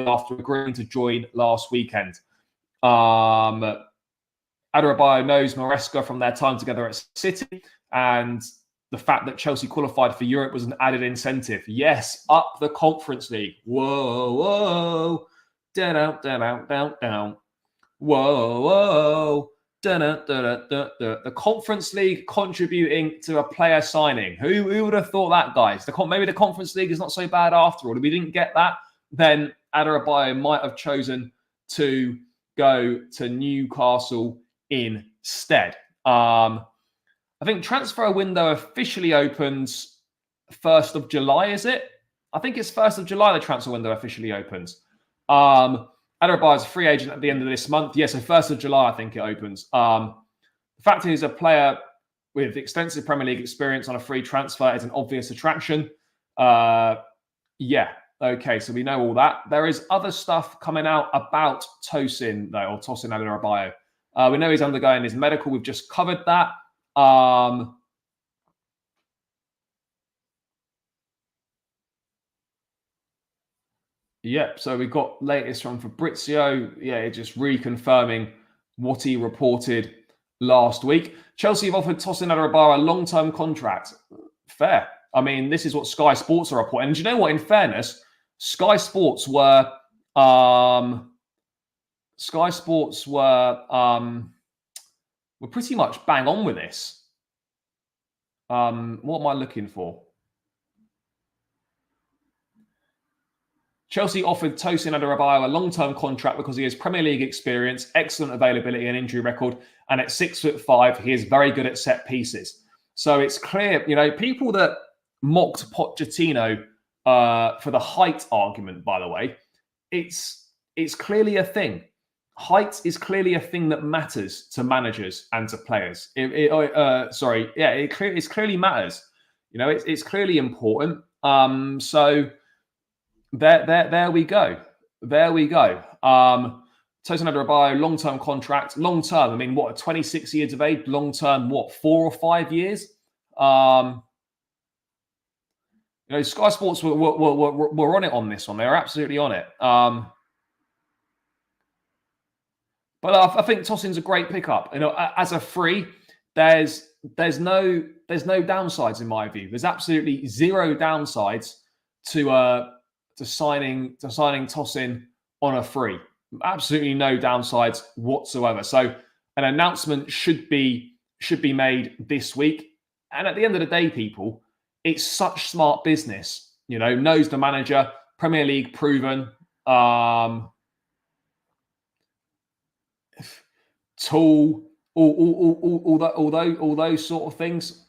after agreeing to join last weekend. Adarabioyo knows Maresca from their time together at City, and the fact that Chelsea qualified for Europe was an added incentive. Yes, up the Conference League. Whoa, down. Whoa. The Conference League contributing to a player signing. Who would have thought that, guys? Maybe the Conference League is not so bad after all. If we didn't get that, then Adebayo might have chosen to go to Newcastle instead. I think transfer window officially opens 1st of July, is it? I think it's 1st of July the transfer window officially opens. Adebayo is a free agent at the end of this month. Yeah, so 1st of July, I think it opens. The fact is, a player with extensive Premier League experience on a free transfer is an obvious attraction. Yeah, okay, so we know all that. There is other stuff coming out about Tosin, though, or Tosin Adebayo. We know he's undergoing his medical. We've just covered that. Yep, so we've got latest from Fabrizio. Yeah, just reconfirming what he reported last week. Chelsea have offered Tosin Adebayo a long-term contract. Fair. I mean, this is what Sky Sports are reporting. And do you know what? In fairness, Sky Sports were pretty much bang on with this. What am I looking for? Chelsea offered Tosin Adebayo a long-term contract because he has Premier League experience, excellent availability and injury record, and at 6'5", he is very good at set pieces. So it's clear, people that mocked Pochettino for the height argument, by the way, it's clearly a thing. Height is clearly a thing that matters to managers and to players. It clearly matters. It's clearly important. So there we go. There we go. Tosin Adebayo, long-term contract. Long-term, I mean, 26 years of age? Long-term, 4 or 5 years? Sky Sports were on it on this one. They were absolutely on it. But I think Tosin's a great pickup. As a free, there's no downsides in my view. There's absolutely zero downsides to signing Tosin on a free. Absolutely no downsides whatsoever. So an announcement should be made this week. And at the end of the day, people, it's such smart business. Knows the manager, Premier League proven, tool, all those sort of things.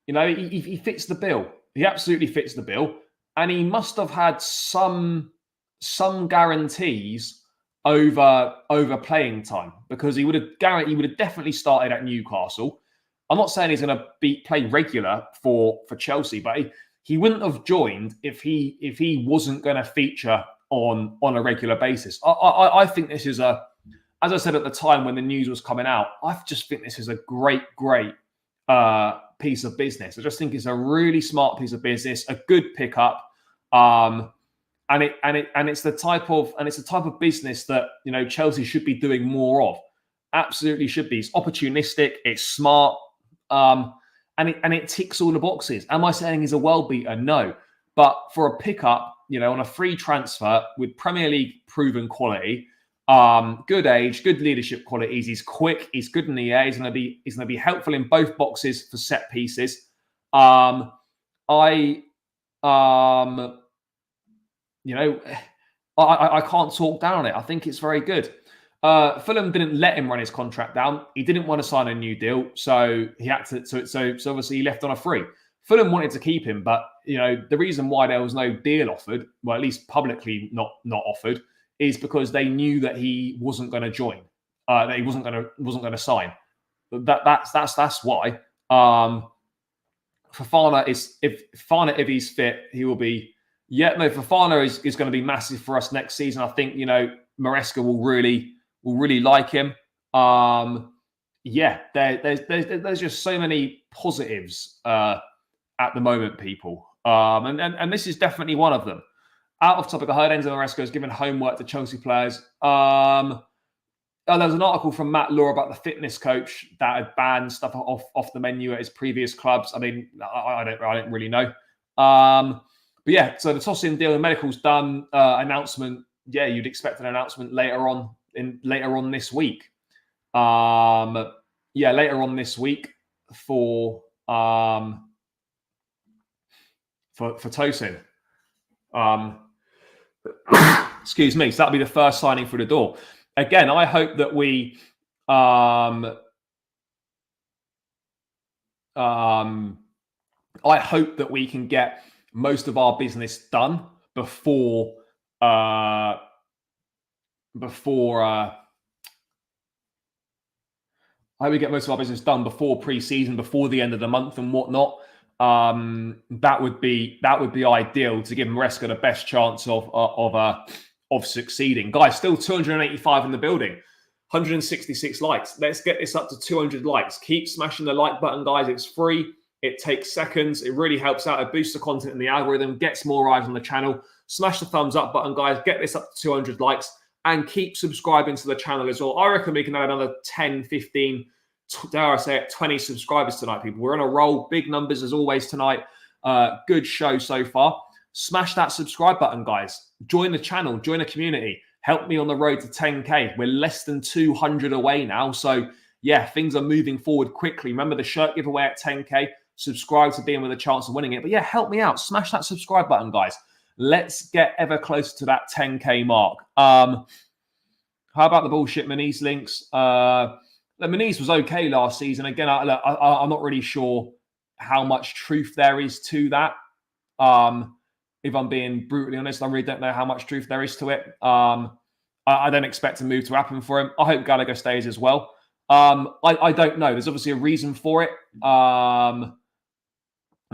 He fits the bill. He absolutely fits the bill. And he must have had some guarantees over playing time, because he would have definitely started at Newcastle. I'm not saying he's going to play regular for Chelsea, but he wouldn't have joined if he wasn't going to feature on a regular basis. I think this is as I said at the time when the news was coming out, I just think this is a great piece of business. I just think it's a really smart piece of business, a good pickup, and it's the type of business that Chelsea should be doing more of. Absolutely should be. It's opportunistic. It's smart, and it ticks all the boxes. Am I saying he's a world beater? No, but for a pickup, on a free transfer with Premier League proven quality, good age, good leadership qualities. He's quick. He's good in the air. He's going to be helpful in both boxes for set pieces. I can't talk down on it. I think it's very good. Fulham didn't let him run his contract down. He didn't want to sign a new deal, so he had to. So obviously he left on a free. Fulham wanted to keep him, but the reason why there was no deal offered, well, at least publicly not offered, is because they knew that he wasn't going to join, that he wasn't going to sign. That's why. Fofana if he's fit, he will be. Yeah, no, Fofana is going to be massive for us next season. I think Maresca will really like him. There's just so many positives at the moment, people, and this is definitely one of them. Out of topic, I heard Enzo Maresca has given homework to Chelsea players. There was an article from Matt Law about the fitness coach that had banned stuff off the menu at his previous clubs. I mean, I don't really know. But yeah, so the Tosin deal, the medical's done. Announcement. Yeah, you'd expect an announcement later on this week. later on this week for Tosin. Excuse me. So that'll be the first signing through the door. Again, I hope that we I hope that we can get most of our business done before I hope we get most of our business done before pre-season, before the end of the month and whatnot. That would be ideal to give Maresca the best chance of succeeding. Guys, still 285 in the building, 166 likes. Let's get this up to 200 likes. Keep smashing the like button, guys. It's free. It takes seconds. It really helps out. It boosts the content in the algorithm, gets more eyes on the channel. Smash the thumbs up button, guys. Get this up to 200 likes and keep subscribing to the channel as well. I reckon we can add another 10, 15, dare I say it, 20 subscribers tonight, people. We're on a roll. Big numbers as always tonight. Good show so far. Smash that subscribe button, guys. Join the channel. Join the community. Help me on the road to 10K. We're less than 200 away now. So, yeah, things are moving forward quickly. Remember the shirt giveaway at 10K. Subscribe to being with a chance of winning it. But, yeah, help me out. Smash that subscribe button, guys. Let's get ever closer to that 10K mark. How about the bullshit Muniz links? Muniz was okay last season. Again, I'm not really sure how much truth there is to that. If I'm being brutally honest, I really don't know how much truth there is to it. I don't expect a move to happen for him. I hope Gallagher stays as well. I don't know. There's obviously a reason for it. But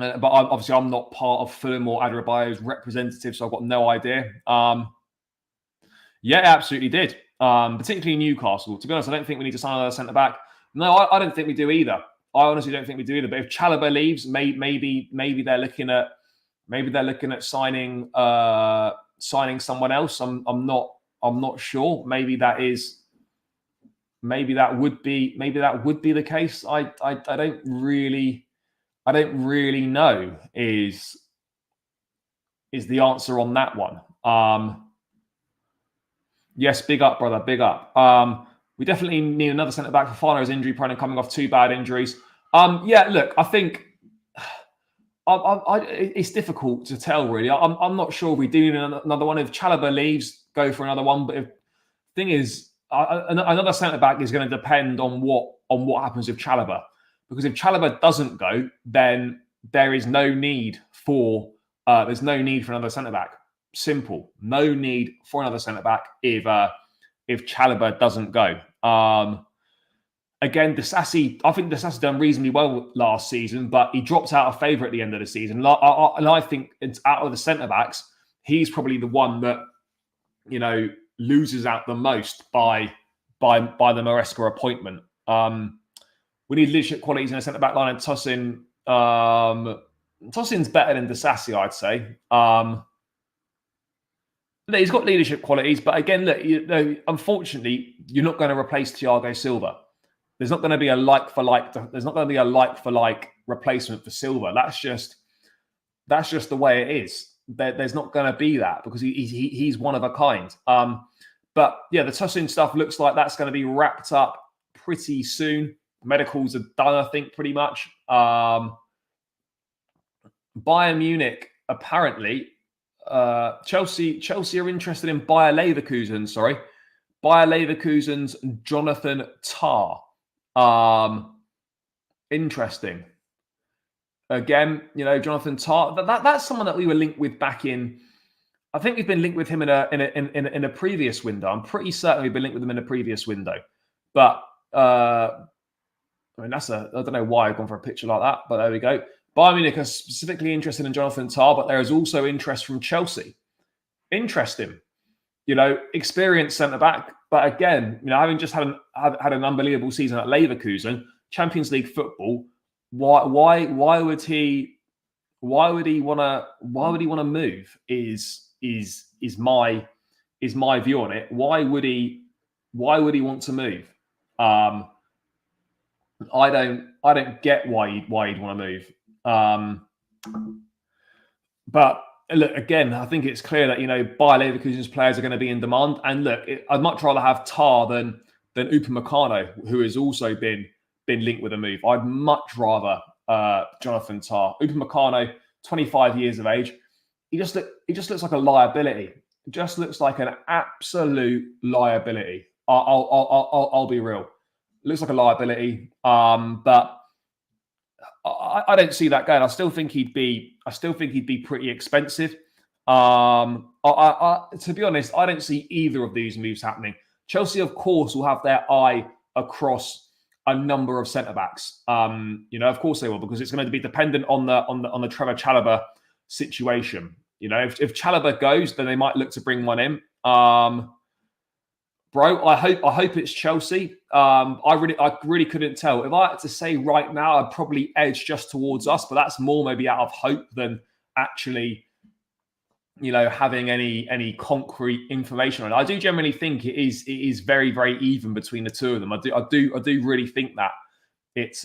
I'm not part of Fulham or Adebayo's representative, so I've got no idea. Yeah, it absolutely did. Particularly Newcastle. To be honest, I don't think we need to sign another centre-back. No, I don't think we do either. I honestly don't think we do either. But if Chalobah leaves, maybe they're looking at signing someone else. I'm not sure. Maybe that would be the case. I don't really know is the answer on that one. Yes, big up, brother, big up. We definitely need another centre back. Fofana is injury prone and coming off 2 bad injuries. Yeah, look, I think it's difficult to tell, really. I'm not sure if we do need another one. If Chalobah leaves, go for another one. But the thing is, another centre back is going to depend on what happens with Chalobah. Because if Chalobah doesn't go, then there is no need for another centre back. Simple. No need for another centre back if Chalobah doesn't go. Again, I think Disasi done reasonably well last season, but he dropped out of favour at the end of the season. And I think it's out of the centre backs, he's probably the one that loses out the most by the Maresca appointment. We need leadership qualities in a centre back line, and Tosin's better than Disasi, I'd say. He's got leadership qualities, but again, look, unfortunately, you're not going to replace Thiago Silva. There's not going to be a like for like. There's not going to be a like for like replacement for Silva. That's just the way it is. There's not going to be that because he's one of a kind. But yeah, the Tosin stuff looks like that's going to be wrapped up pretty soon. Medicals are done, I think, pretty much. Bayern Munich, apparently, Chelsea are interested in Bayer Leverkusen. Bayer Leverkusen's Jonathan Tah. Interesting. Again, Jonathan Tah. That's someone that we were linked with back in. I think we've been linked with him in a previous window. I'm pretty certain we've been linked with him in a previous window. But I don't know why I've gone for a picture like that, but there we go. Bayern Munich are specifically interested in Jonathan Tah, but there is also interest from Chelsea. Interesting. Experienced centre-back. But again, having just had an unbelievable season at Leverkusen, Champions League football, why would he want to move is my view on it. Why would he want to move? I don't get why he'd want to move. But look, again, I think it's clear that Bayer Leverkusen's players are going to be in demand. And look, I'd much rather have Tah than than Upamecano, who has also been linked with a move. I'd much rather Jonathan Tah. Upamecano, 25 years of age. He just looks like a liability. It just looks like an absolute liability. I'll be real. It looks like a liability. But I don't see that going. I still think he'd be pretty expensive. To be honest, I don't see either of these moves happening. Chelsea, of course, will have their eye across a number of centre backs. Of course they will, because it's going to be dependent on the Trevor Chalobah situation. If Chalobah goes, then they might look to bring one in. Bro, I hope it's Chelsea. I really couldn't tell. If I had to say right now, I'd probably edge just towards us, but that's more maybe out of hope than actually, having any concrete information on it. I do generally think it is very, very even between the two of them. I do really think that it's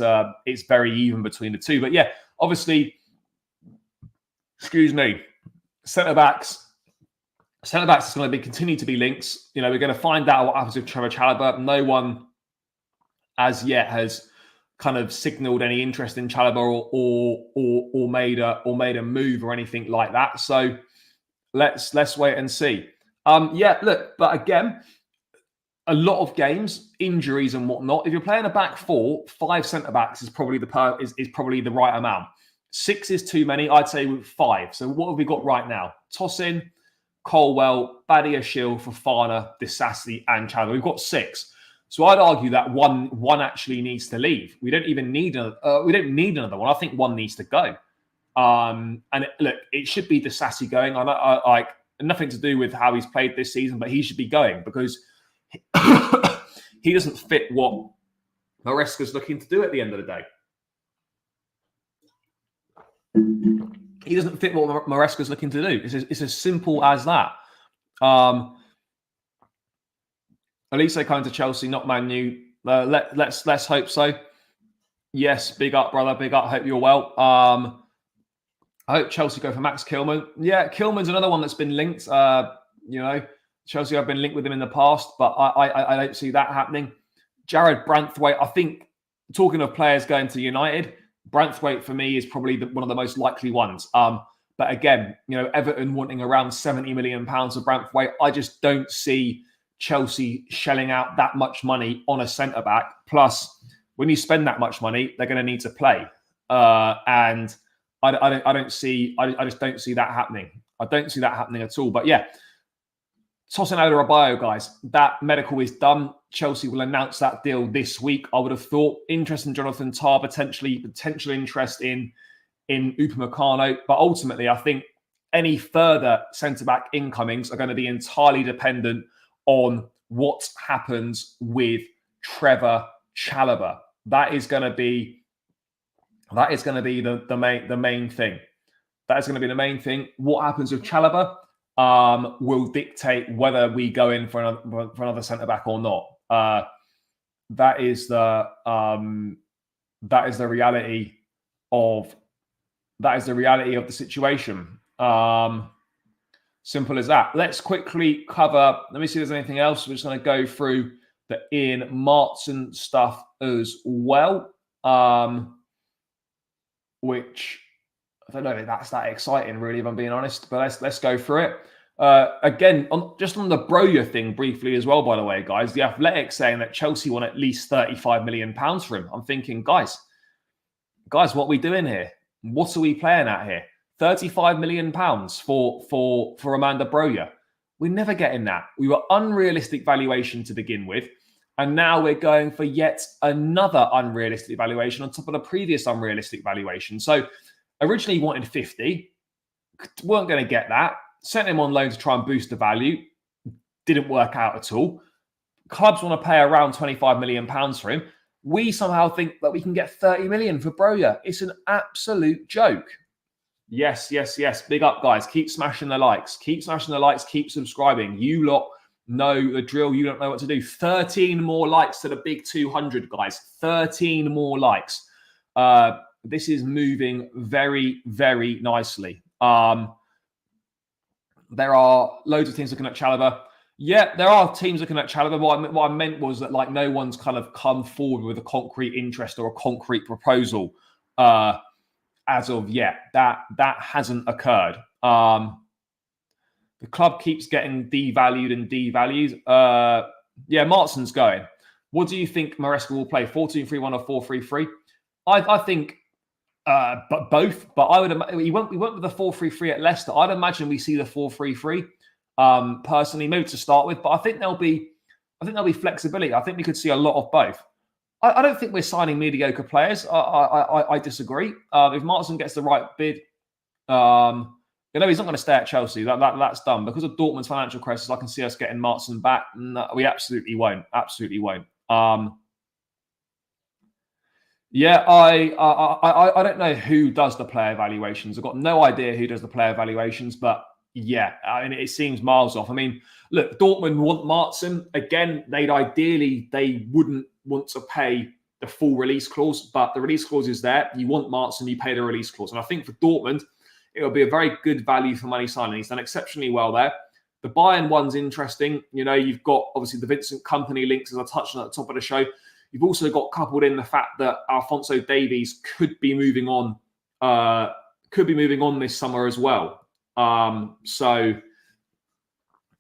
very even between the two. But yeah, obviously, excuse me, centre backs is going to continue to be links. We're going to find out what happens with Trevor Chalobah. No one as yet has kind of signalled any interest in Chalobah or made a move or anything like that. So let's wait and see. But again, a lot of games, injuries and whatnot. If you're playing a back four, 5 centre backs is probably the right amount. 6 is too many. I'd say with 5. So what have we got right now? Tosin, Colwell, Badiashile, Fofana, Disasi, and Chalobah. We've got 6. So I'd argue that one actually needs to leave. We don't even need another. We don't need another one. I think one needs to go. It should be Disasi going. I nothing to do with how he's played this season, but he should be going because he doesn't fit what Maresca's looking to do at the end of the day. He doesn't fit what Maresca's looking to do. It's as simple as that. Olise coming to Chelsea, not Man U. Let's hope so. Yes, big up, brother. Big up. Hope you're well. I hope Chelsea go for Max Kilman. Yeah, Kilman's another one that's been linked. Chelsea have been linked with him in the past, but I don't see that happening. Jared Branthwaite, I think, talking of players going to United, Branthwaite for me is probably one of the most likely ones. But again, Everton wanting around £70 million for Branthwaite. I just don't see Chelsea shelling out that much money on a centre-back. Plus, when you spend that much money, they're going to need to play. And I just don't see that happening. I don't see that happening at all. But yeah, Tosin Adarabioyo, guys, that medical is done. Chelsea will announce that deal this week. I would have thought interest in Jonathan Tah, potential interest in Upamecano. But ultimately, I think any further centre-back incomings are going to be entirely dependent on what happens with Trevor Chalobah. That is going to be the main thing. That is going to be the main thing. What happens with Chalobah will dictate whether we go in for another centre back or not. That is the reality of the situation. Simple as that. Let's quickly cover. Let me see if there's anything else. We're just going to go through the Ian Martin stuff as well. Which I don't know if that's that exciting, really, if I'm being honest. But let's go through it. Again, on the Broja thing briefly as well, by the way, guys. The Athletic saying that Chelsea want at least £35 million for him. I'm thinking, guys, what are we doing here? What are we playing at here? £35 million for Amanda Broja. We're never getting that. We were unrealistic valuation to begin with. And now we're going for yet another unrealistic valuation on top of the previous unrealistic valuation. So originally he wanted 50. Weren't going to get that. Sent him on loan to try and boost the value. Didn't work out at all. Clubs want to pay around £25 million for him. We somehow think that we can get 30 million for Broja. It's an absolute joke. Yes. Big up, guys. Keep smashing the likes. Keep subscribing. You lot know the drill. You don't know what to do. 13 more likes to the big 200, guys. 13 more likes. This is moving very, very nicely. There are loads of things looking at Chalobah. Yeah, there are teams looking at Chalobah. What I meant was that like no one's kind of come forward with a concrete interest or a concrete proposal as of yet. That hasn't occurred. The club keeps getting devalued and devalued. Yeah, Martin's going. What do you think Maresca will play? 4-2-3-1 or 4-3-3? I think but both. But I would we went with the 4-3-3 at Leicester. I'd imagine we see the 4-3-3 personally, maybe to start with. But I think there'll be flexibility. I think we could see a lot of both. I don't think we're signing mediocre players. I disagree. If Martin gets the right bid, he's not going to stay at Chelsea. That's done. Because of Dortmund's financial crisis, I can see us getting Martin back. No, we absolutely won't. Absolutely won't. Yeah, I don't know who does the player evaluations. I've got no idea who does the player evaluations, but yeah, I mean, it seems miles off. I mean, look, Dortmund want Martin. Again, they wouldn't want to pay the full release clause, but the release clause is there. You want Martin, you pay the release clause. And I think for Dortmund, it'll be a very good value for money signing. He's done exceptionally well there. The Bayern one's interesting. You've got obviously the Vincent Kompany links, as I touched on at the top of the show. You've also got coupled in the fact that Alphonso Davies could be moving on this summer as well. So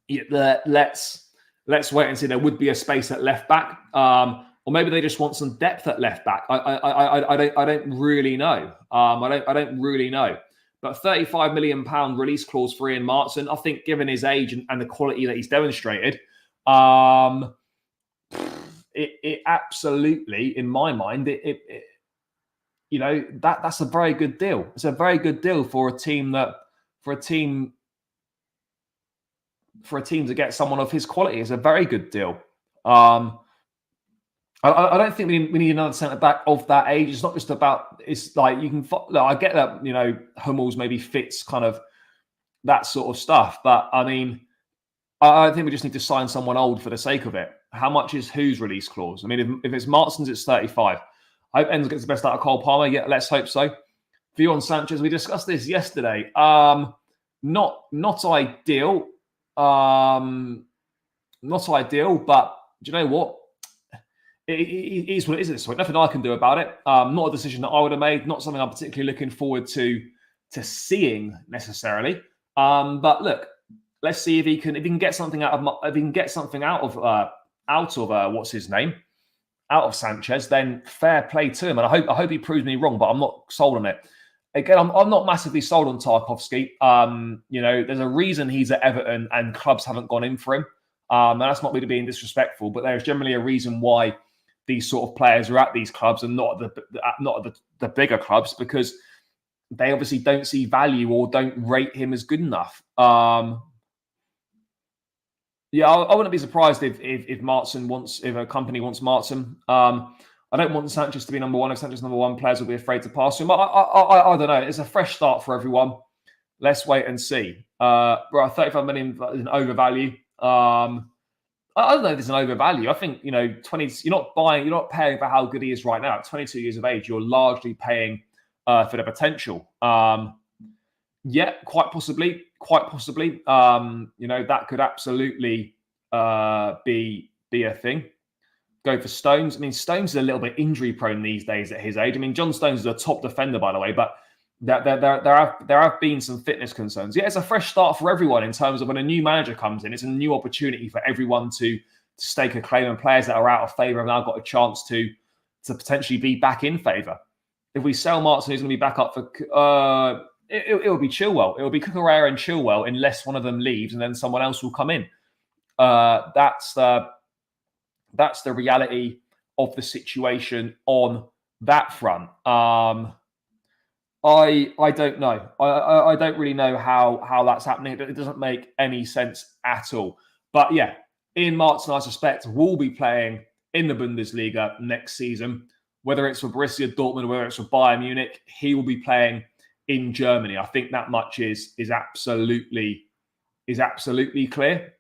yeah, let's wait and see. There would be a space at left back, or maybe they just want some depth at left back. I don't really know. I don't really know. But £35 million release clause for Ian Martin, I think, given his age and the quality that he's demonstrated, it absolutely, in my mind, that's a very good deal. It's a very good deal for a team to get someone of his quality. It's a very good deal. I don't think we need another centre back of that age. It's not just about. It's like you can. I get that Hummels maybe fits kind of that sort of stuff, but I mean, I think we just need to sign someone old for the sake of it. How much is whose release clause? I mean, if it's Martin's, it's 35. I hope Enzo gets the best out of Cole Palmer. Yeah, let's hope so. View on Sanchez. We discussed this yesterday. Not ideal. Not ideal, but do you know what? It is what it is at this point. Nothing I can do about it. Not a decision that I would have made. Not something I'm particularly looking forward to seeing necessarily. But look, let's see if he can get something out of what's his name, out of Sanchez. Then fair play to him, and I hope he proves me wrong. But I'm not sold on it. Again, I'm not massively sold on Tarkowski. There's a reason he's at Everton and clubs haven't gone in for him. And that's not me being disrespectful, but there's generally a reason why these sort of players are at these clubs and not the bigger clubs, because they obviously don't see value or don't rate him as good enough. Yeah, I wouldn't be surprised if a company wants Martin. I don't want Sanchez to be number one. If Sanchez number one, players will be afraid to pass him. I don't know. It's a fresh start for everyone. Let's wait and see. Right, 35 million is an overvalue. I don't know if it's an overvalue. I think 20. You're not paying for how good he is right now. At 22 years of age, you're largely paying for the potential. Yeah, quite possibly. That could absolutely be a thing. Go for Stones. I mean, Stones is a little bit injury prone these days at his age. I mean, John Stones is a top defender, by the way, but there have been some fitness concerns. Yeah, it's a fresh start for everyone in terms of when a new manager comes in. It's a new opportunity for everyone to stake a claim, and players that are out of favour have now got a chance to potentially be back in favour. If we sell Martin, who's going to be back up for... it will be Chilwell. It will be Cucurella and Chilwell unless one of them leaves and then someone else will come in. That's the reality of the situation on that front. I don't know. I don't really know how that's happening. It doesn't make any sense at all. But yeah, Ian Martin, I suspect, will be playing in the Bundesliga next season. Whether it's for Borussia Dortmund, whether it's for Bayern Munich, he will be playing in Germany. I think that much is absolutely clear.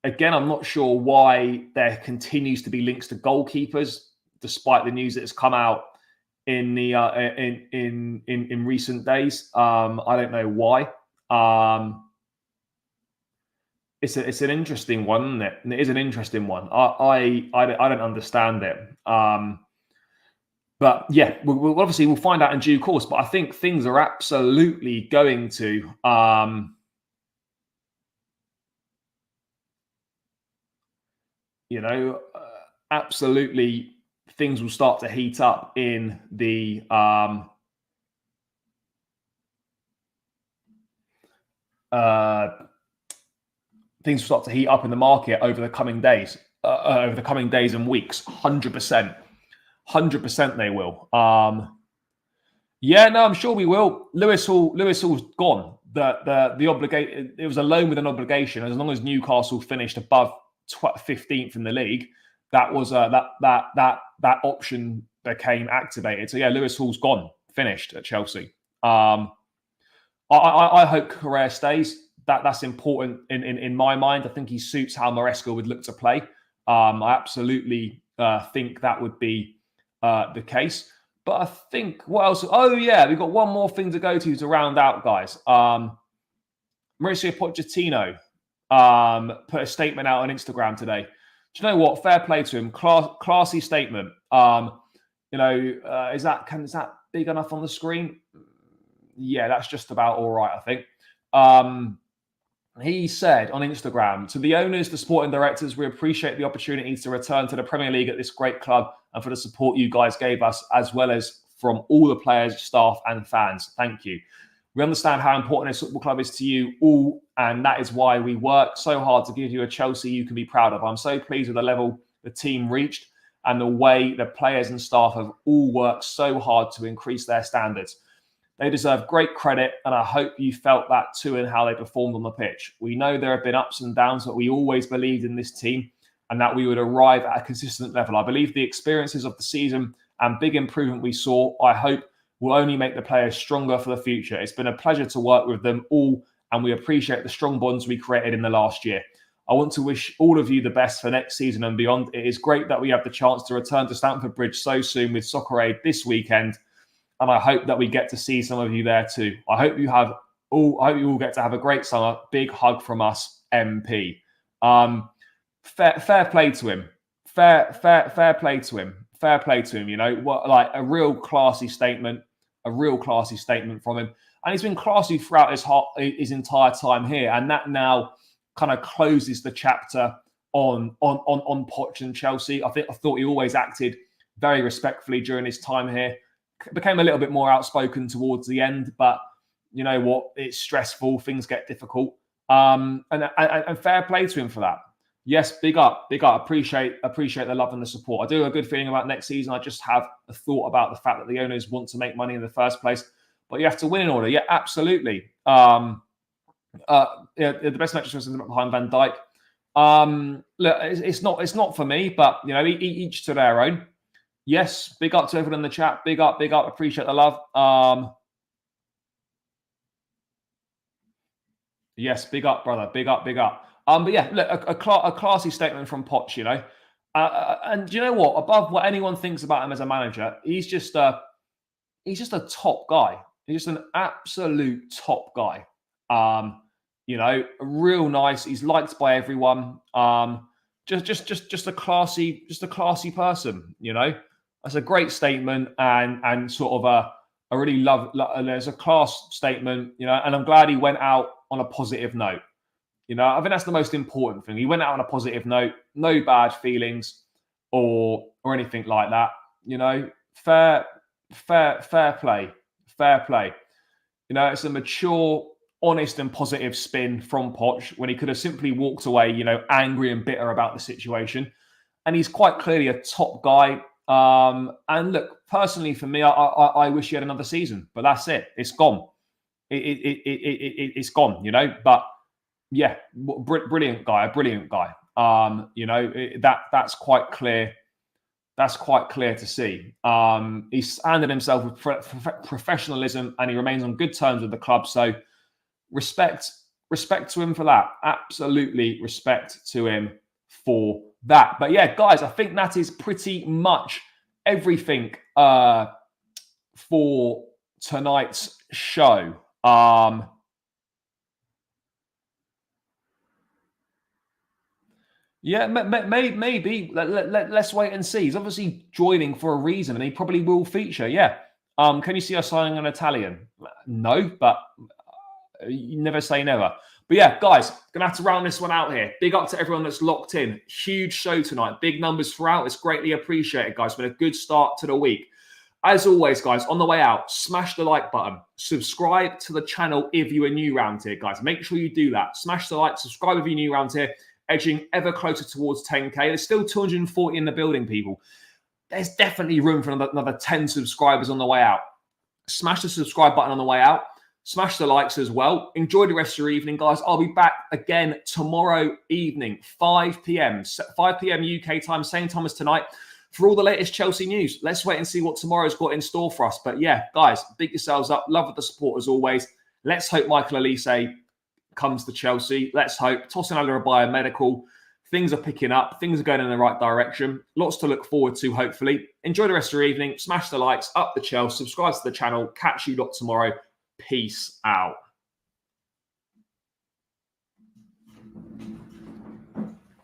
Again, I'm not sure why there continues to be links to goalkeepers, despite the news that has come out in the in recent days. I don't know why. it's an interesting one, isn't it? And it is an interesting one. I don't understand it. But yeah, we'll obviously we'll find out in due course. But I think things are absolutely going to absolutely things will start to heat up in the things will start to heat up in the market over the coming days, and weeks. 100%, 100% they will. Yeah, no, I'm sure we will. Lewis Hall's gone. The obligation, it was a loan with an obligation. As long as Newcastle finished above 15th in the league, that was that option became activated. So yeah, Lewis Hall's gone, finished at Chelsea. I hope Correa stays. That's important in my mind. I think he suits how Maresca would look to play. I absolutely think that would be the case. But I think what else? Oh yeah, we've got one more thing to go to round out, guys. Mauricio Pochettino put a statement out on Instagram today. Do you know what? Fair play to him. Classy statement. Is that big enough on the screen? Yeah, that's just about all right, I think. He said on Instagram, to the owners, the sporting directors, we appreciate the opportunity to return to the Premier League at this great club and for the support you guys gave us, as well as from all the players, staff and fans. Thank you. We understand how important this football club is to you all, and that is why we work so hard to give you a Chelsea you can be proud of. I'm so pleased with the level the team reached and the way the players and staff have all worked so hard to increase their standards. They deserve great credit, and I hope you felt that too in how they performed on the pitch. We know there have been ups and downs, but we always believed in this team and that we would arrive at a consistent level. I believe the experiences of the season and big improvement we saw, I hope, will only make the players stronger for the future. It's been a pleasure to work with them all, and we appreciate the strong bonds we created in the last year. I want to wish all of you the best for next season and beyond. It is great that we have the chance to return to Stamford Bridge so soon with Soccer Aid this weekend. And I hope that we get to see some of you there too. I hope you all get to have a great summer. Big hug from us, MP. Fair play to him. Fair play to him. Fair play to him. Like a real classy statement. A real classy statement from him. And he's been classy throughout his entire time here. And that now kind of closes the chapter on Poch and Chelsea. I thought he always acted very respectfully during his time here. Became a little bit more outspoken towards the end, but you know what? It's stressful. Things get difficult. And fair play to him for that. Yes, big up. Appreciate the love and the support. I do have a good feeling about next season. I just have a thought about the fact that the owners want to make money in the first place, but you have to win in order. Yeah, absolutely. The best matches was behind Van Dijk. Look, it's not for me, but each to their own. Yes, big up to everyone in the chat. Big up. Appreciate the love. Yes, big up, brother. Big up. But yeah, look, a classy statement from Poch, and you know what? Above what anyone thinks about him as a manager, he's just a top guy. He's just an absolute top guy. Real nice. He's liked by everyone. Just a classy person. That's a great statement and sort of a really there's a class statement, and I'm glad he went out on a positive note. I think that's the most important thing. He went out on a positive note, no bad feelings or anything like that. Fair play. It's a mature, honest and positive spin from Poch when he could have simply walked away, angry and bitter about the situation. And he's quite clearly a top guy. And look, personally for me, I wish he had another season, but that's it. It's gone. It's gone, But yeah, brilliant guy. That's quite clear. That's quite clear to see. He's handled himself with professionalism, and he remains on good terms with the club. So respect to him for that. Absolutely respect to him for that. But yeah, guys, I think that is pretty much everything for tonight's show. Yeah, maybe. Let's wait and see. He's obviously joining for a reason, and he probably will feature. Yeah. Can you see us signing an Italian? No, but you never say never. But yeah, guys, gonna have to round this one out here. Big up to everyone that's locked in. Huge show tonight. Big numbers throughout. It's greatly appreciated, guys. Been a good start to the week. As always, guys, on the way out, smash the like button. Subscribe to the channel if you are new around here, guys. Make sure you do that. Smash the like, subscribe if you're new around here. Edging ever closer towards 10K. There's still 240 in the building, people. There's definitely room for another 10 subscribers on the way out. Smash the subscribe button on the way out. Smash the likes as well. Enjoy the rest of your evening, guys. I'll be back again tomorrow evening, 5 p.m. 5 p.m. UK time, same time as tonight, for all the latest Chelsea news. Let's wait and see what tomorrow's got in store for us. But yeah, guys, big yourselves up. Love with the support as always. Let's hope Michael Olise comes to Chelsea. Let's hope. Tossing under a biomedical. Things are picking up. Things are going in the right direction. Lots to look forward to, hopefully. Enjoy the rest of your evening. Smash the likes, up the Chelsea, subscribe to the channel. Catch you lot tomorrow. Peace out.